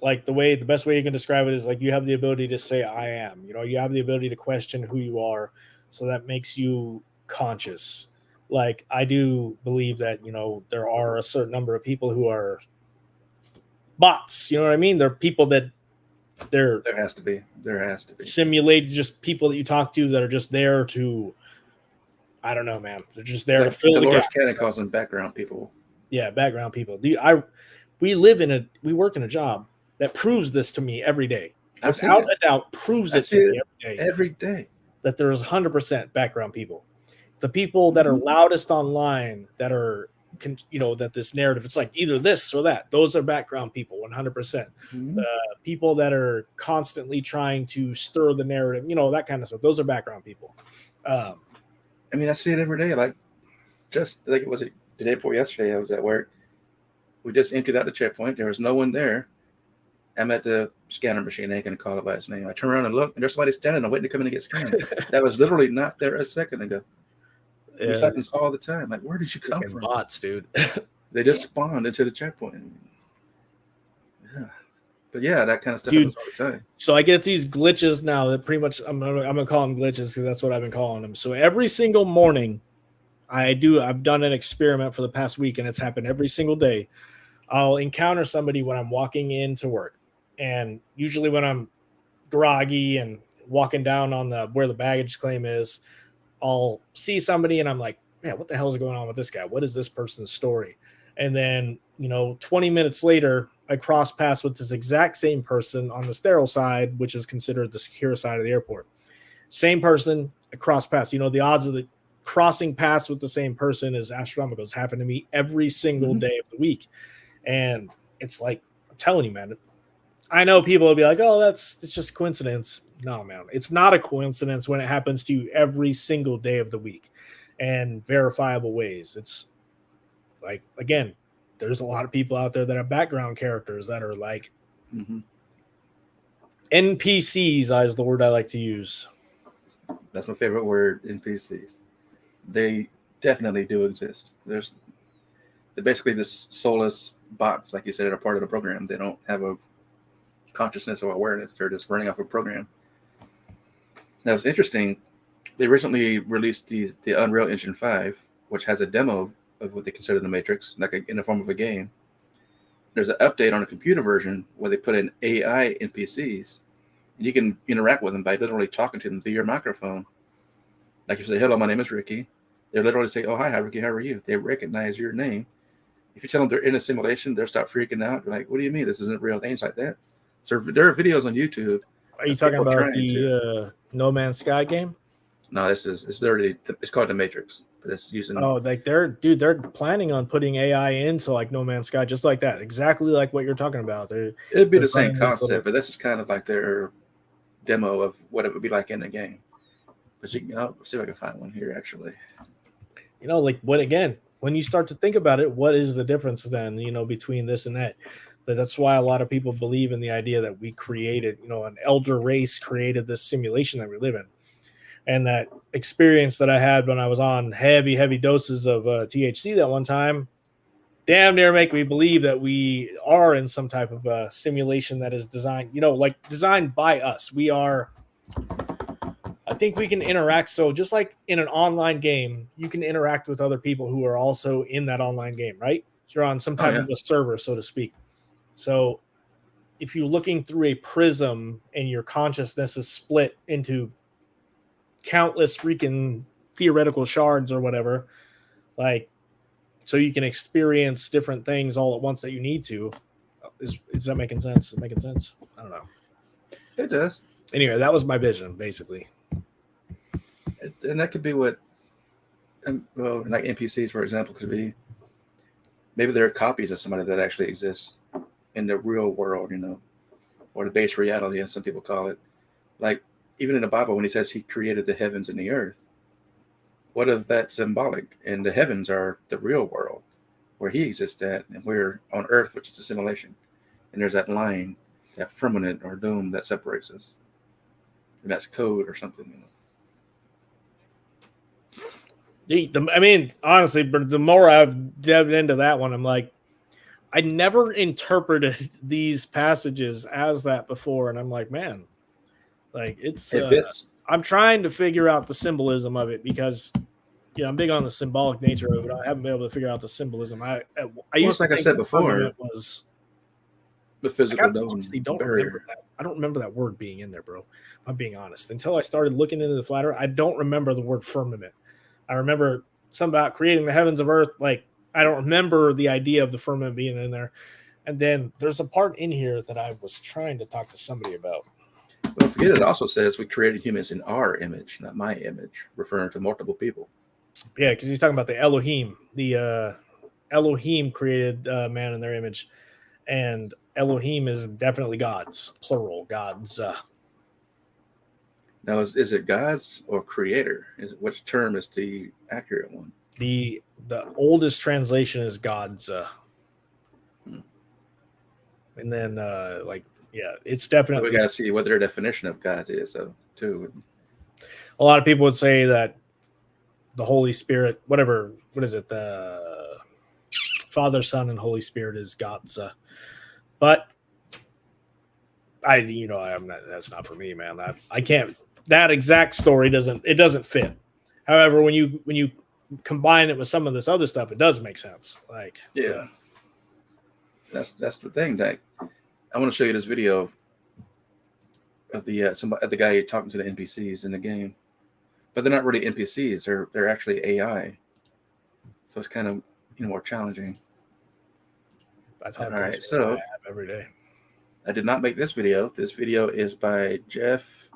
like the best way you can describe it is like you have the ability to say I am. You know, you have the ability to question who you are. So that makes you conscious. Like I do believe that, you know, there are a certain number of people who are bots. You know what I mean? They're people that there has to be simulated, just people that you talk to that are just there to, I don't know, man. They're just there to fill the gap. Cannon calls them background people. Yeah, background people. We work in a job that proves this to me every day. Without a doubt, proves it to me every day. Every day. That there is 100% background people. The people that are loudest online, that are, you know, that this narrative, it's like either this or that. Those are background people, 100%. The people that are constantly trying to stir the narrative, you know, that kind of stuff. Those are background people. I mean, I see it every day. Like, just like it was the day before yesterday, I was at work. We just emptied out the checkpoint. There was no one there. I'm at the scanner machine. I ain't going to call it by its name. I turn around and look, and there's somebody standing there waiting to come in and get scanned. That was literally not there a second ago. Yeah, this happens all the time. Like, where did you come from? Bots, dude. They just spawned into the checkpoint. Yeah. But yeah, that kind of stuff happens all the time. So I get these glitches now that pretty much I'm gonna call them glitches because that's what I've been calling them. So every single morning I've done an experiment for the past week, and it's happened every single day. I'll encounter somebody when I'm walking into work. And usually when I'm groggy and walking down on where the baggage claim is, I'll see somebody and I'm like, man, what the hell is going on with this guy? What is this person's story? And then, you know, 20 minutes later, I cross paths with this exact same person on the sterile side, which is considered the secure side of the airport. Same person, I cross paths. You know, the odds of the crossing paths with the same person is astronomical. It's happened to me every single day of the week. And it's like, I'm telling you, man, I know people will be like, oh, it's just coincidence. No, man, it's not a coincidence when it happens to you every single day of the week and verifiable ways. It's like, again, there's a lot of people out there that are background characters that are like NPCs is the word I like to use. That's my favorite word, NPCs. They definitely do exist. They're basically just soulless bots, like you said, are part of the program. They don't have a consciousness or awareness. They're just running off a program. That was interesting. They recently released the Unreal Engine 5, which has a demo of what they consider the Matrix, like in the form of a game. There's an update on the computer version where they put in AI NPCs, and you can interact with them by literally talking to them through your microphone. Like if you say, hello, my name is Ricky, they literally say, oh, hi, Ricky, how are you? They recognize your name. If you tell them they're in a simulation, they'll start freaking out. They're like, what do you mean? This isn't real, things like that. So there are videos on YouTube. Are you talking about the No Man's Sky game? No, it's called the Matrix, but it's using. Oh, like they're planning on putting AI into like No Man's Sky, just like that, exactly like what you're talking about. It'd be the same concept, but this is kind of like their demo of what it would be like in the game. But I'll see if I can find one here actually. You know, like when you start to think about it, what is the difference then? You know, between this and that. That's why a lot of people believe in the idea that we created, you know, an elder race created this simulation that we live in. And that experience that I had when I was on heavy doses of THC that one time, damn near make me believe that we are in some type of a simulation that is designed, you know, like designed by us. I think we can interact. So just like in an online game, you can interact with other people who are also in that online game, right? You're on some type of a server, so to speak. So if you're looking through a prism and your consciousness is split into countless freaking theoretical shards or whatever, like, so you can experience different things all at once that you need to. Is that making sense? Is it making sense? I don't know. It does. Anyway, that was my vision, basically. And that could be what, well, like NPCs, for example, could be. Maybe they're copies of somebody that actually exists in the real world, you know, or the base reality, as some people call it. Like, even in the Bible, when he says he created the heavens and the earth, what if that's symbolic? And the heavens are the real world where he exists at, and we're on earth, which is a simulation. And there's that line, that firmament or dome that separates us. And that's code or something, you know. I mean, honestly, but the more I've delved into that one, I'm like, I never interpreted these passages as that before. And I'm like, man, like it fits. I'm trying to figure out the symbolism of it because, yeah, I'm big on the symbolic nature of it. I haven't been able to figure out the symbolism. I used to like I said before, it was the physical dome. I don't remember that word being in there, bro. If I'm being honest. Until I started looking into the flat earth, I don't remember the word firmament. I remember something about creating the heavens of earth. Like, I don't remember the idea of the firmament being in there. And then there's a part in here that I was trying to talk to somebody about. Don't forget, it also says we created humans in our image, not my image, referring to multiple people. Yeah, because he's talking about the Elohim. The Elohim created man in their image. And Elohim is definitely gods, plural, gods. Now, is it gods or creator? Which term is the accurate one? The oldest translation is gods. And then, it's definitely... We got to see what their definition of gods is, too. A lot of people would say that the Holy Spirit, what is it? The Father, Son, and Holy Spirit is gods. But I'm not, that's not for me, man. I can't... That exact story doesn't fit. However, when you combine it with some of this other stuff, it does make sense. Like, yeah. That's the thing. That I want to show you this video of the guy talking to the NPCs in the game, but they're not really NPCs. They're actually AI. So it's kind of more challenging. That's how. All right, so I have every day. I did not make this video. This video is by Jeff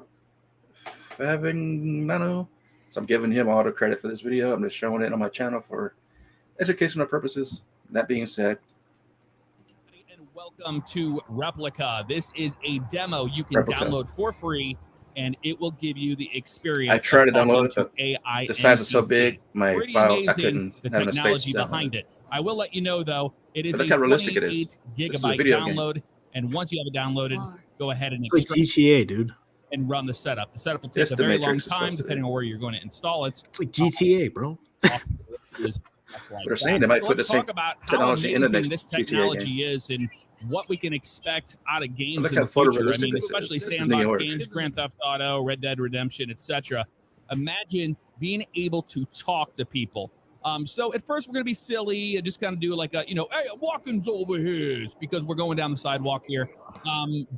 Favignano. So I'm giving him all the credit for this video. I'm just showing it on my channel for educational purposes. That being said, and welcome to Replica. This is a demo you can download for free, and it will give you the experience. I tried to download it, but AI the size is so big, my Pretty file amazing, I couldn't the have enough space technology to download behind it. I will let you know though, it is But a look how realistic it 28 is. gigabyte download, and once you have it downloaded, go ahead and It's like GTA, dude. and run the setup. The setup will take Yes, a the very Matrix long is time supposed to depending on where you're going to install it. It's like GTA, bro. They're saying they might put the let's same talk about how technology in the amazing next this technology is and what we can expect out of games Look in how the future. I photorealistic mean, this is. especially This is New sandbox York. games, Grand Theft Auto, Red Dead Redemption, etc. Imagine being able to talk to people. So at first we're going to be silly and just kind of do like a, hey, walking's over here because we're going down the sidewalk here.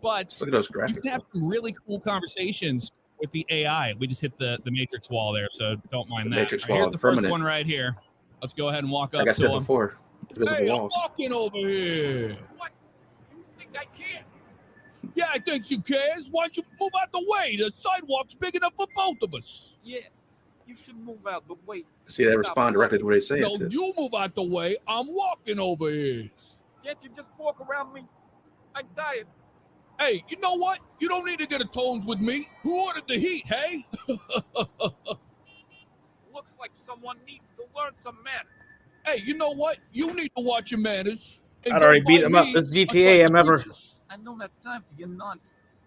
But Look at those you graphics. can have some really cool conversations with the AI. We just hit the Matrix wall there, so don't mind that. Matrix All right, here's wall, the first permanent. one right here. Let's go ahead and walk up Like I to said him. before, visible Hey, walls. I'm walking over here. What? You think I can? Yeah, I think you can. Why don't you move out the way? The sidewalk's big enough for both of us. Yeah, you should move out, but wait. See, they Stop respond directly to what they say. No, you move out the way. I'm walking over here. Can't you just walk around me? I'm tired. Hey, you know what? You don't need to get a tones with me. Who ordered the heat, hey? Looks like someone needs to learn some manners. Hey, you know what? You need to watch your manners. and I'd go already buy beat him up. me This a GTA slice I'm of ever- pizzas. I don't have time for your nonsense.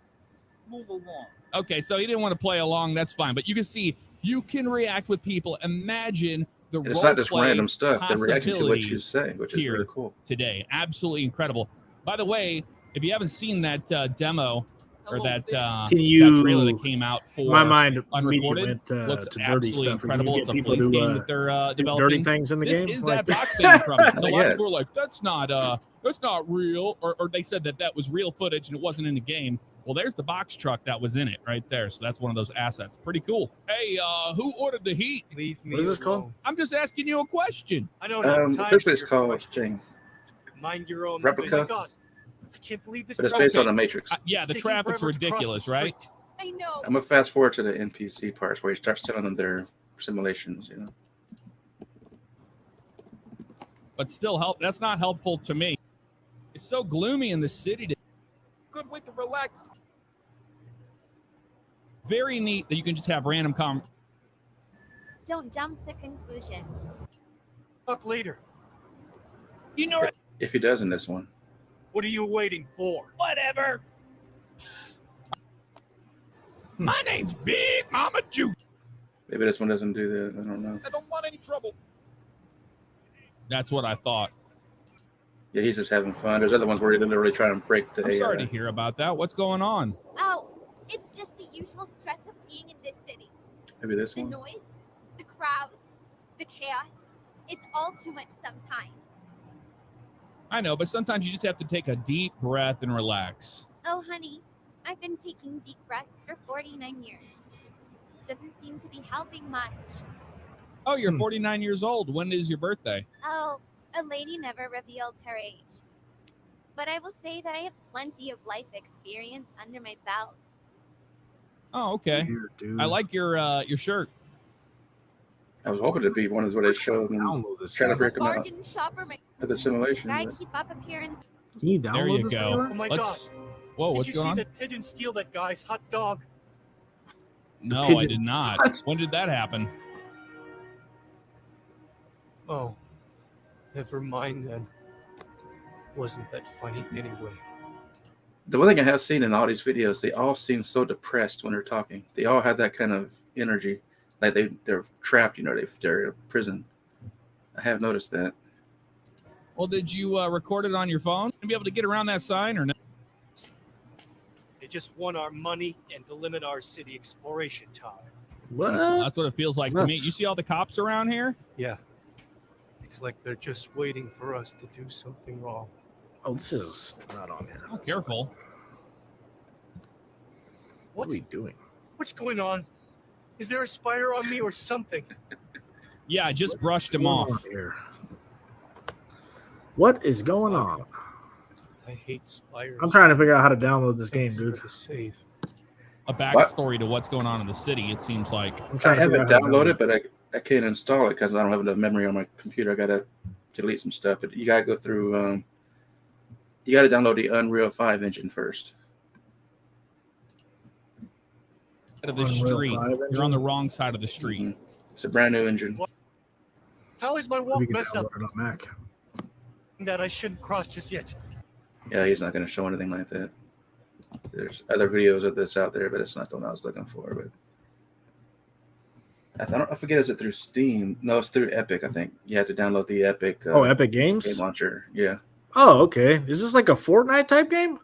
Move along. Okay, so he didn't want to play along. That's fine. But you can see, you can react with people. Imagine the And it's not just role-play random stuff. They're reacting to what you possibilities say, which is here really cool. today. Absolutely incredible. By the way, if you haven't seen that demo, or that Can you? that trailer that came out for My mind Unrecorded immediately went looks to dirty absolutely stuff. Are you incredible. gonna It's get a people police to game that they're do dirty developing. things in the This game? is Like- that box thing from it. So a lot Yeah. of people are like, that's not real, or they said that was real footage and it wasn't in the game. Well, there's the box truck that was in it right there. So that's one of those assets. Pretty cool. Hey, who ordered the heat? Leave me What is this alone. called? I'm just asking you a question. I don't have time Officially for it's your called questions. Mind your own Replica. God, I can't believe this. But it's truck based on Okay. the Matrix. Yeah, is the taking traffic's forever to cross the ridiculous, right? street. I know. I'm gonna fast forward to the NPC parts where he starts telling them their simulations. You know, But still, that's not helpful to me. It's so gloomy in the city. Good way to relax. Very neat that you can just have random Don't jump to conclusion. Talk later. You know what? if he does in this one. What are you waiting for? Whatever. My name's Big Mama Juke. Maybe this one doesn't do that. I don't know. I don't want any trouble. That's what I thought. Yeah, he's just having fun. There's other ones where he didn't really try and break the. I'm sorry to hear about that. What's going on? Oh, it's just the usual stress of being in this city. Maybe this The one. noise, the crowds, the chaos. It's all too much sometimes. I know, but sometimes you just have to take a deep breath and relax. Oh, honey, I've been taking deep breaths for 49 years. Doesn't seem to be helping much. Oh, you're 49 years old. When is your birthday? Oh, a lady never revealed her age. But I will say that I have plenty of life experience under my belt. Oh, okay. Here, dude. I like your shirt. I was hoping it'd be one of what they showed and Download this. trying to game. break them out Bargain shopper, my for the simulation. guy but- keep up appearance. Can you There download you this? go. Taylor? Oh my Let's. Whoa, what's Did you going see on? that pigeon steal that guy's hot dog? No, I pigeon- did not. What? When did that happen? Oh, never mind then. Wasn't that funny anyway? The one thing I have seen in all these videos, they all seem so depressed when they're talking. They all have that kind of energy, like they're trapped. You know, they're in prison. I have noticed that. Well, did you record it on your phone to be able to get around that sign or no? They just want our money and to limit our city exploration time. What? That's what it feels like to me. Nuts. You see all the cops around here? Yeah. It's like they're just waiting for us to do something wrong. Oh, this is not on here. Oh, careful. What are we doing? What's going on? Is there a spider on me or something? Yeah, I just brushed him What's off. going on here? What is going on? I hate spiders. I'm trying to figure out how to download this game, Thanks dude. for the save. A backstory to what's going on in the city, it seems like. I'm I trying to have figure it out how to downloaded, but I can't install it because I don't have enough memory on my computer. I gotta delete some stuff. But you gotta go through. You gotta download the Unreal 5 engine first. Out of the Unreal street. 5 You're on the engine? wrong side of the street. Mhm. It's a brand new engine. How is my walk We can messed up download it on Mac. that I shouldn't cross just yet? Yeah, he's not gonna show anything like that. There's other videos of this out there, but it's not the one I was looking for. But I forget, is it through Steam? No, it's through Epic. I think you have to download the Epic. Oh, Epic Games? game launcher. Yeah. Oh, okay. Is this like a Fortnite type game?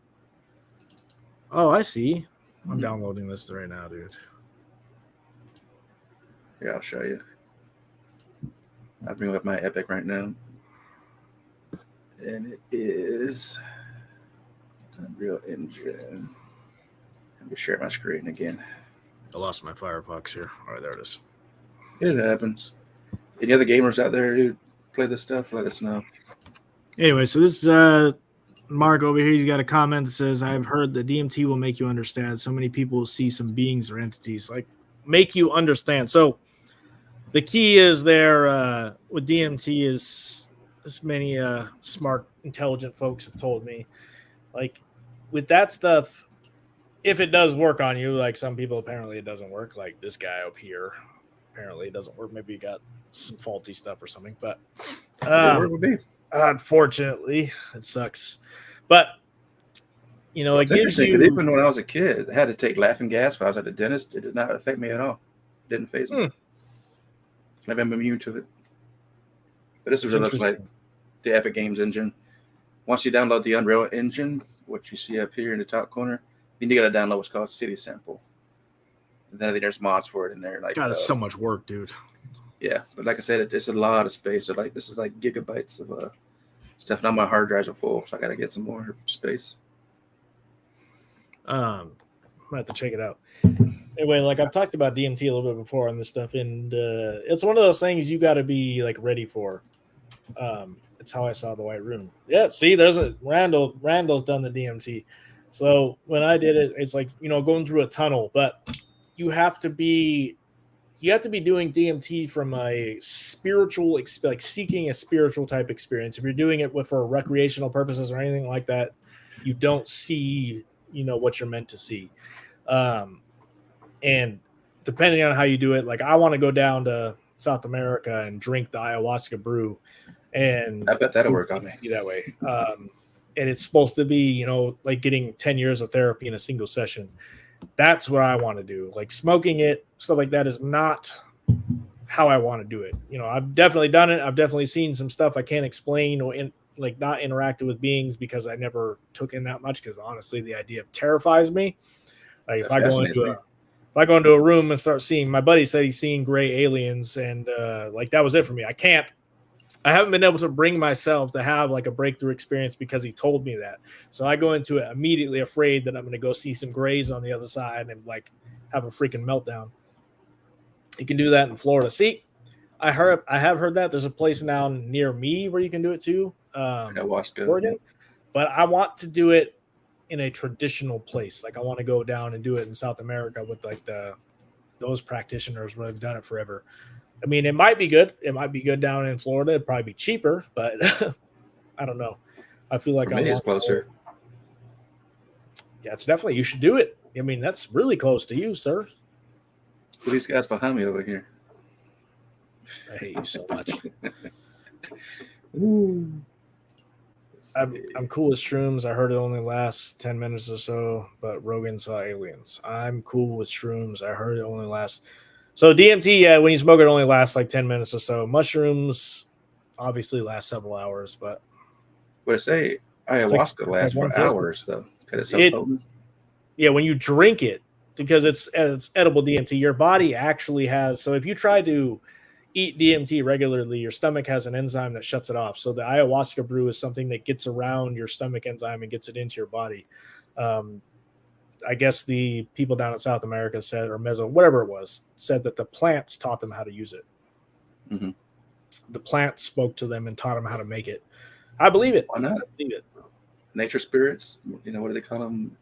Oh, I see. I'm Mhm. downloading this right now, dude. Here, I'll show you. I'll bring up my Epic right now. And it is Unreal Engine. Let me share my screen again. I lost my Firefox here. All right, there it is. It happens. Any other gamers out there who play this stuff, let us know. Anyway, so this Mark over here, he's got a comment that says, I've heard that DMT will make you understand. So many people will see some beings or entities, like make you understand. So the key is there with DMT is, as many smart, intelligent folks have told me, like with that stuff, if it does work on you, like some people apparently it doesn't work, like this guy up here apparently it doesn't work. Maybe you got some faulty stuff or something, but Where would be? unfortunately it sucks. But you know, It's it gives interesting because you even when I was a kid, I had to take laughing gas when I was at the dentist. It did not affect me at all. It didn't phase me. Maybe I'm immune to it. But this is what it looks like, the Epic Games engine. Once you download the Unreal Engine, what you see up here in the top corner, Then you got to download what's called City Sample. And then there's mods for it in there. Like, God, it's so much work, dude. Yeah, but like I said, it's a lot of space. So like, this is like gigabytes of stuff. Now my hard drives are full, so I got to get some more space. I have to check it out. Anyway, like I've talked about DMT a little bit before on this stuff, and it's one of those things you got to be like ready for. It's how I saw the White Room. Yeah, see, there's a Randall's done the DMT. So when I did it, it's like, you know, going through a tunnel, but you have to be doing DMT from a spiritual, like seeking a spiritual type experience. If you're doing it for recreational purposes or anything like that, you don't see, you know, what you're meant to see. And depending on how you do it, like I want to go down to South America and drink the ayahuasca brew, and I bet that'll work on me that way. And it's supposed to be, you know, like getting 10 years of therapy in a single session. That's what I want to do. Like smoking it, stuff like that is not how I want to do it. You know, I've definitely done it. I've definitely seen some stuff I can't explain or not interacted with beings because I never took in that much. Because honestly, the idea terrifies me. Like if I go into a room and start seeing, my buddy said he's seeing gray aliens, and like that was it for me. I haven't been able to bring myself to have like a breakthrough experience because he told me that. So I go into it immediately afraid that I'm going to go see some grays on the other side and like have a freaking meltdown. You can do that in Florida. See, I have heard that there's a place now near me where you can do it too. Oregon, but I want to do it in a traditional place. Like I want to go down and do it in South America with like those practitioners where they've done it forever. I mean, it might be good. It might be good down in Florida. It'd probably be cheaper, but I don't know. I feel like it's closer. Yeah, it's definitely, you should do it. I mean, that's really close to you, sir. Who are these guys behind me over here? I hate you so much. I'm cool with shrooms. I heard it only lasts 10 minutes or so, but Rogan saw aliens. I'm cool with shrooms. I heard it only lasts. So DMT, yeah, when you smoke it only lasts like 10 minutes or so. Mushrooms obviously last several hours, but I say ayahuasca lasts for hours though. Because it's so potent. Yeah, when you drink it, because it's edible DMT, your body actually has, so if you try to eat DMT regularly, your stomach has an enzyme that shuts it off. So the ayahuasca brew is something that gets around your stomach enzyme and gets it into your body. I guess the people down in South America said, or Meso, whatever it was, said that the plants taught them how to use it. Mm-hmm. The plants spoke to them and taught them how to make it. I believe it. Why not? I believe it. Nature spirits, you know, what do they call them?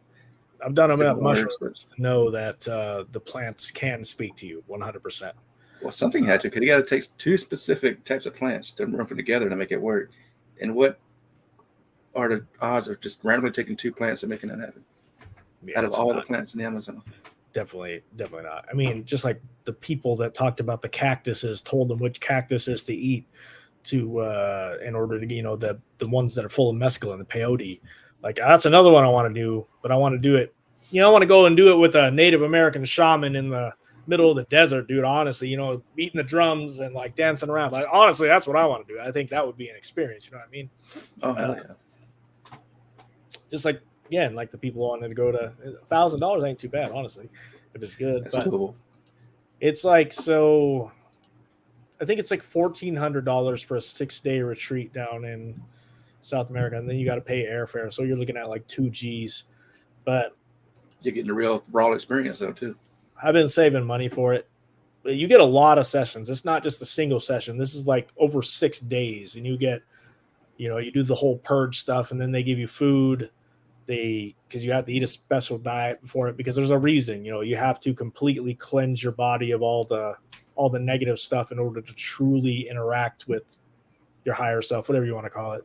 I've done them enough mushrooms to know that the plants can speak to you 100%. Well, something had to, because you got to take two specific types of plants to run together to make it work. And what are the odds of just randomly taking two plants and making that happen? Out of all the plants in the Amazon. Definitely not. I mean, just like the people that talked about the cactuses, told them which cactuses to eat to in order to, you know, the ones that are full of mescaline, the peyote. Like that's another one I want to do, but I want to do it. You know, I want to go and do it with a Native American shaman in the middle of the desert, dude. Honestly, you know, beating the drums and like dancing around. Like honestly, that's what I want to do. I think that would be an experience. You know what I mean? Oh hell yeah! Just like, again, like the people wanted to go to $1,000 ain't too bad, honestly, if it's good. That's cool. It's like, so I think it's like $1,400 for a 6-day retreat down in South America, and then you got to pay airfare. So you're looking at like 2 G's. But you're getting a real raw experience though too. I've been saving money for it. But you get a lot of sessions. It's not just a single session. This is like over 6 days, and you get, you know, you do the whole purge stuff, and then they give you food. Because you have to eat a special diet before it, because there's a reason, you know, you have to completely cleanse your body of all the negative stuff in order to truly interact with your higher self, whatever you want to call it.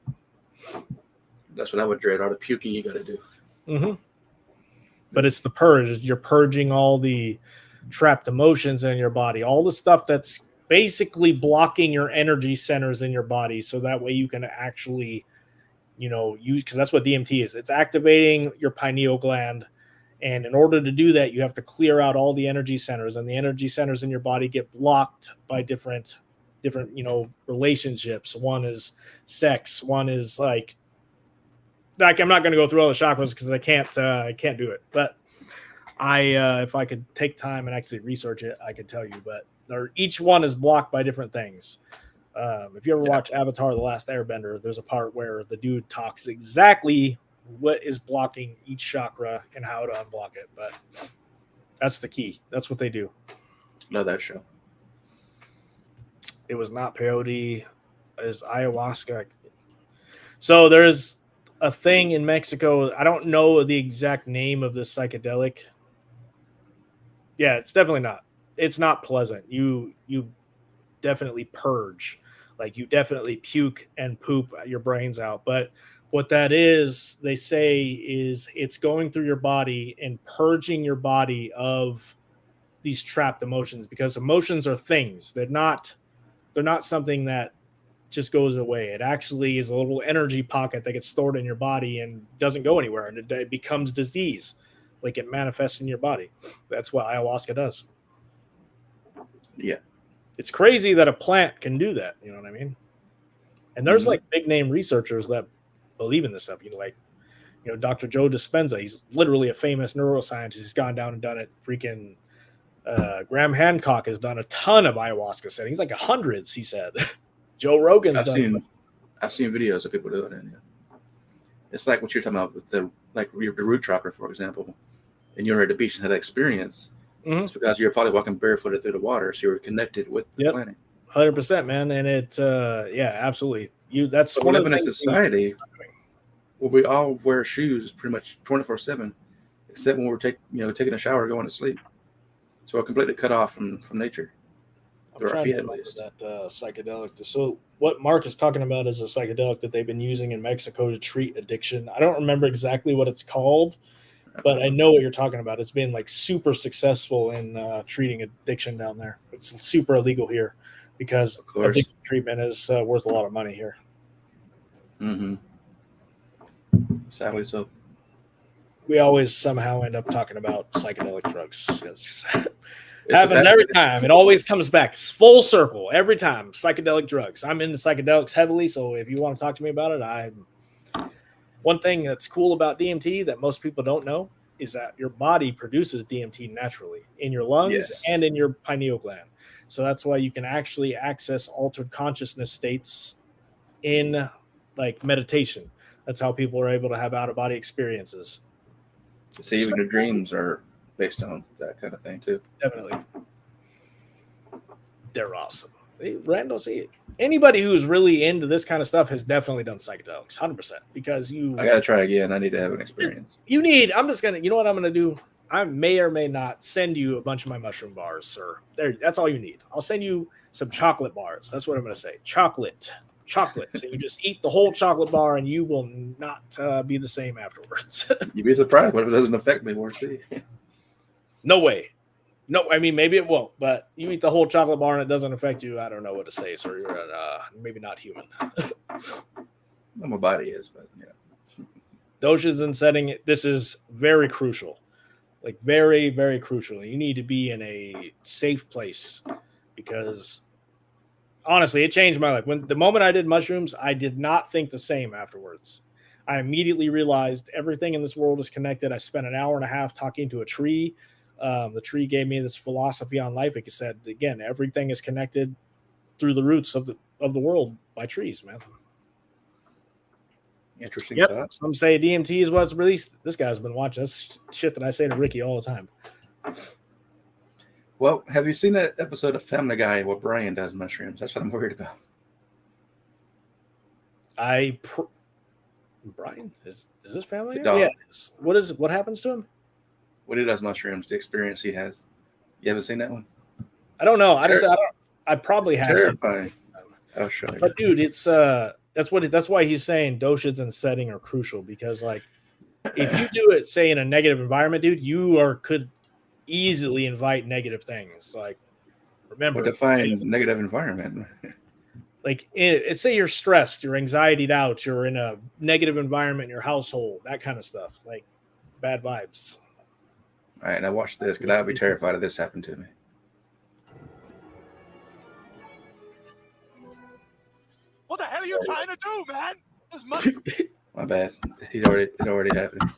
That's what I would dread, all the puking you got to do. Mm-hmm. But it's the purge. You're purging all the trapped emotions in your body, all the stuff that's basically blocking your energy centers in your body, so that way you can actually, you know, use, because that's what DMT is. It's activating your pineal gland. And in order to do that, you have to clear out all the energy centers, and the energy centers in your body get blocked by different, you know, relationships. One is sex. One is like I'm not going to go through all the chakras because I can't do it. But If I could take time and actually research it, I could tell you, but each one is blocked by different things. If you ever watch Avatar: The Last Airbender, there's a part where the dude talks exactly what is blocking each chakra and how to unblock it. But that's the key. That's what they do. Love that show. It was not peyote, is ayahuasca. So there's a thing in Mexico. I don't know the exact name of this psychedelic. Yeah, it's definitely not. It's not pleasant. You definitely purge. Like you definitely puke and poop your brains out. But what that is, they say, is it's going through your body and purging your body of these trapped emotions, because emotions are things. They're not something that just goes away. It actually is a little energy pocket that gets stored in your body and doesn't go anywhere, and it becomes disease. Like it manifests in your body. That's what ayahuasca does. Yeah. It's crazy that a plant can do that. You know what I mean? And there's like big name researchers that believe in this stuff. Dr. Joe Dispenza. He's literally a famous neuroscientist. He's gone down and done it. Freaking Graham Hancock has done a ton of ayahuasca settings, like hundreds. He said. Joe Rogan's I've done. I've seen videos of people doing it. Yeah. It's like what you're talking about with the root chakra, for example. And you're at the beach and had that experience. Mm-hmm. It's because you're probably walking barefooted through the water, so you're connected with the planet. 100%, man. And it, absolutely. That's but one we of live the in a society where we all wear shoes pretty much 24/7, except when we're taking a shower or going to sleep. So we're completely cut off from nature. I'm trying to remember that psychedelic. So what Mark is talking about is a psychedelic that they've been using in Mexico to treat addiction. I don't remember exactly what it's called, but I know what you're talking about. It's been like super successful in treating addiction down there. It's super illegal here because addiction treatment is worth a lot of money here. Mm-hmm. Sadly so. We always somehow end up talking about psychedelic drugs. It happens every time. It always comes back. It's full circle every time. Psychedelic drugs. I'm into psychedelics heavily, so if you want to talk to me about it, one thing that's cool about DMT that most people don't know is that your body produces DMT naturally in your lungs and in your pineal gland. So that's why you can actually access altered consciousness states in like meditation. That's how people are able to have out-of-body experiences. So even your dreams are based on that kind of thing too. Definitely. They're awesome. Randall, see, anybody who's really into this kind of stuff has definitely done psychedelics, 100%. Because I gotta try again. I need to have an experience. I'm just gonna, you know what I'm gonna do? I may or may not send you a bunch of my mushroom bars, sir. That's all you need. I'll send you some chocolate bars. That's what I'm gonna say. Chocolate. So you just eat the whole chocolate bar and you will not be the same afterwards. You'd be surprised what if it doesn't affect me more. No way. No, I mean, maybe it won't, but you eat the whole chocolate bar and it doesn't affect you. I don't know what to say, so you're maybe not human. Well, my body is, but yeah. Doshas and setting, this is very crucial. Like very, very crucial. You need to be in a safe place because honestly, it changed my life. When the moment I did mushrooms, I did not think the same afterwards. I immediately realized everything in this world is connected. I spent an hour and a half talking to a tree. The tree gave me this philosophy on life. Like I said, again, everything is connected through the roots of the world by trees, man. Interesting. Yep. Thought. Some say DMT is what's released. This guy's been watching. That's shit that I say to Ricky all the time. Well, have you seen that episode of Family Guy where Brian does mushrooms? That's what I'm worried about. Brian? Is this Family Guy? Dog. Yeah. What happens to him? When he does mushrooms, the experience he has. You haven't seen that one? I don't know. I probably have. Terrifying. I'll show you. But dude, it's that's why he's saying doshas and setting are crucial, because like if you do it, say in a negative environment, dude, you could easily invite negative things. Like remember, define negative environment. Like it's say you're stressed, you're anxietied out, you're in a negative environment in your household, that kind of stuff, like bad vibes. All right, now watch this, because I would be terrified if this happened to me. What the hell are you trying to do, man? My bad. It already happened.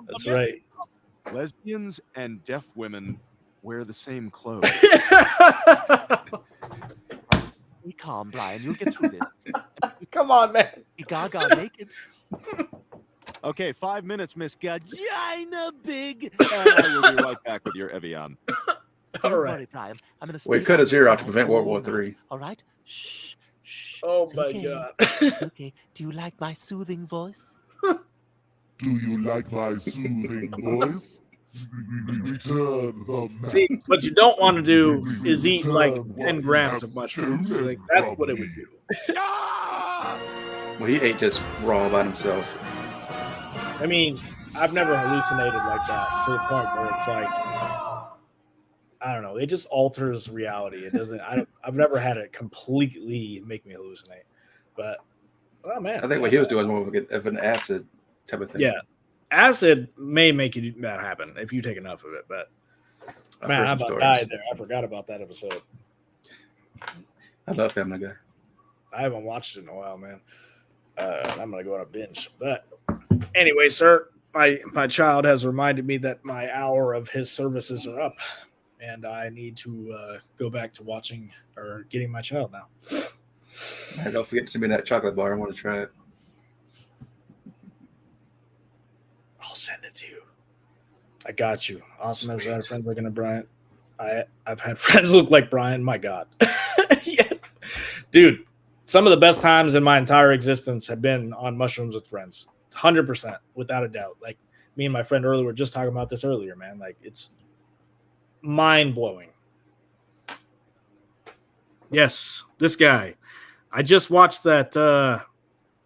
That's right. Lesbians and deaf women wear the same clothes. Be calm, Brian. You'll get through this. Come on, man. Gaga naked. Okay, 5 minutes, Miss Gina Big. And I will be right back with your Evian. All Don't right. worry, Brian. I'm going to stay We cut by a your zero to side prevent World all War night, III. all right? Shh, shh. Oh It's my okay. God. Okay. Do you like my soothing voice? Do you like my soothing voice? Return the man. See, what you don't want to do is eat like Return what 10 you grams have of mushrooms. stolen Like, that's from what it me. would do. Well, he ate just raw by himself. I mean, I've never hallucinated like that to the point where it's like, I don't know. It just alters reality. It doesn't. I've never had it completely make me hallucinate. But oh man, I think what he was doing was more of an acid type of thing. yeah, acid may make that happen if you take enough of it. But I've man, heard I some about stories. died there. I forgot about that episode. I love Family Guy. I haven't watched it in a while, man. I'm gonna go on a binge. But anyway, sir, my child has reminded me that my hour of his services are up, and I need to go back to watching or getting my child now. Man, don't forget to send me that chocolate bar. I want to try it. I'll send it to you. I got you. Awesome. I've had friends looking at Brian. I've had friends look like Brian. My God. Yes. Dude, some of the best times in my entire existence have been on mushrooms with friends. 100%, without a doubt. Like me and my friend earlier were just talking about this earlier, man. Like it's mind-blowing. Yes, this guy. I just watched that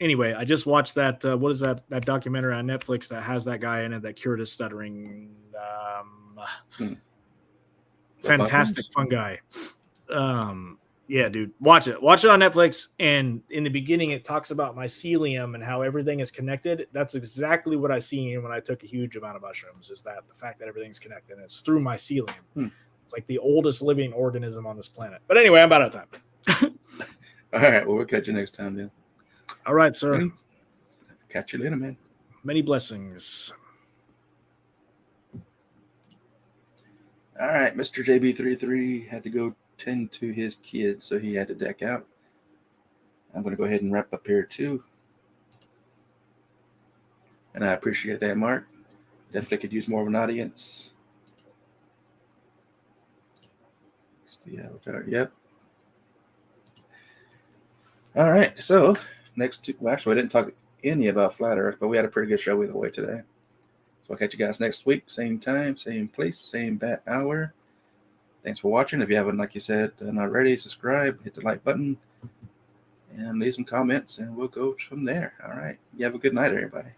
anyway, I just watched that what is that documentary on Netflix that has that guy in it that cured his stuttering. Fantastic fun guy. Yeah, dude, watch it on Netflix. And in the beginning it talks about mycelium and how everything is connected. That's exactly what I seen when I took a huge amount of mushrooms, is that the fact that everything's connected, and it's through mycelium. It's like the oldest living organism on this planet. But anyway, I'm about out of time. All right, well, we'll catch you next time then. All right, sir. Catch you later, man. Many blessings. All right, Mr. JB33 had to go tend to his kids, so he had to deck out. I'm going to go ahead and wrap up here too. And I appreciate that, Mark. Definitely could use more of an audience. Yep. All right, so actually, I didn't talk any about Flat Earth, but we had a pretty good show either way today. So I'll catch you guys next week, same time, same place, same bat hour. Thanks for watching. If you haven't, like you said, done already, subscribe, hit the like button, and leave some comments, and we'll go from there. All right. You have a good night, everybody.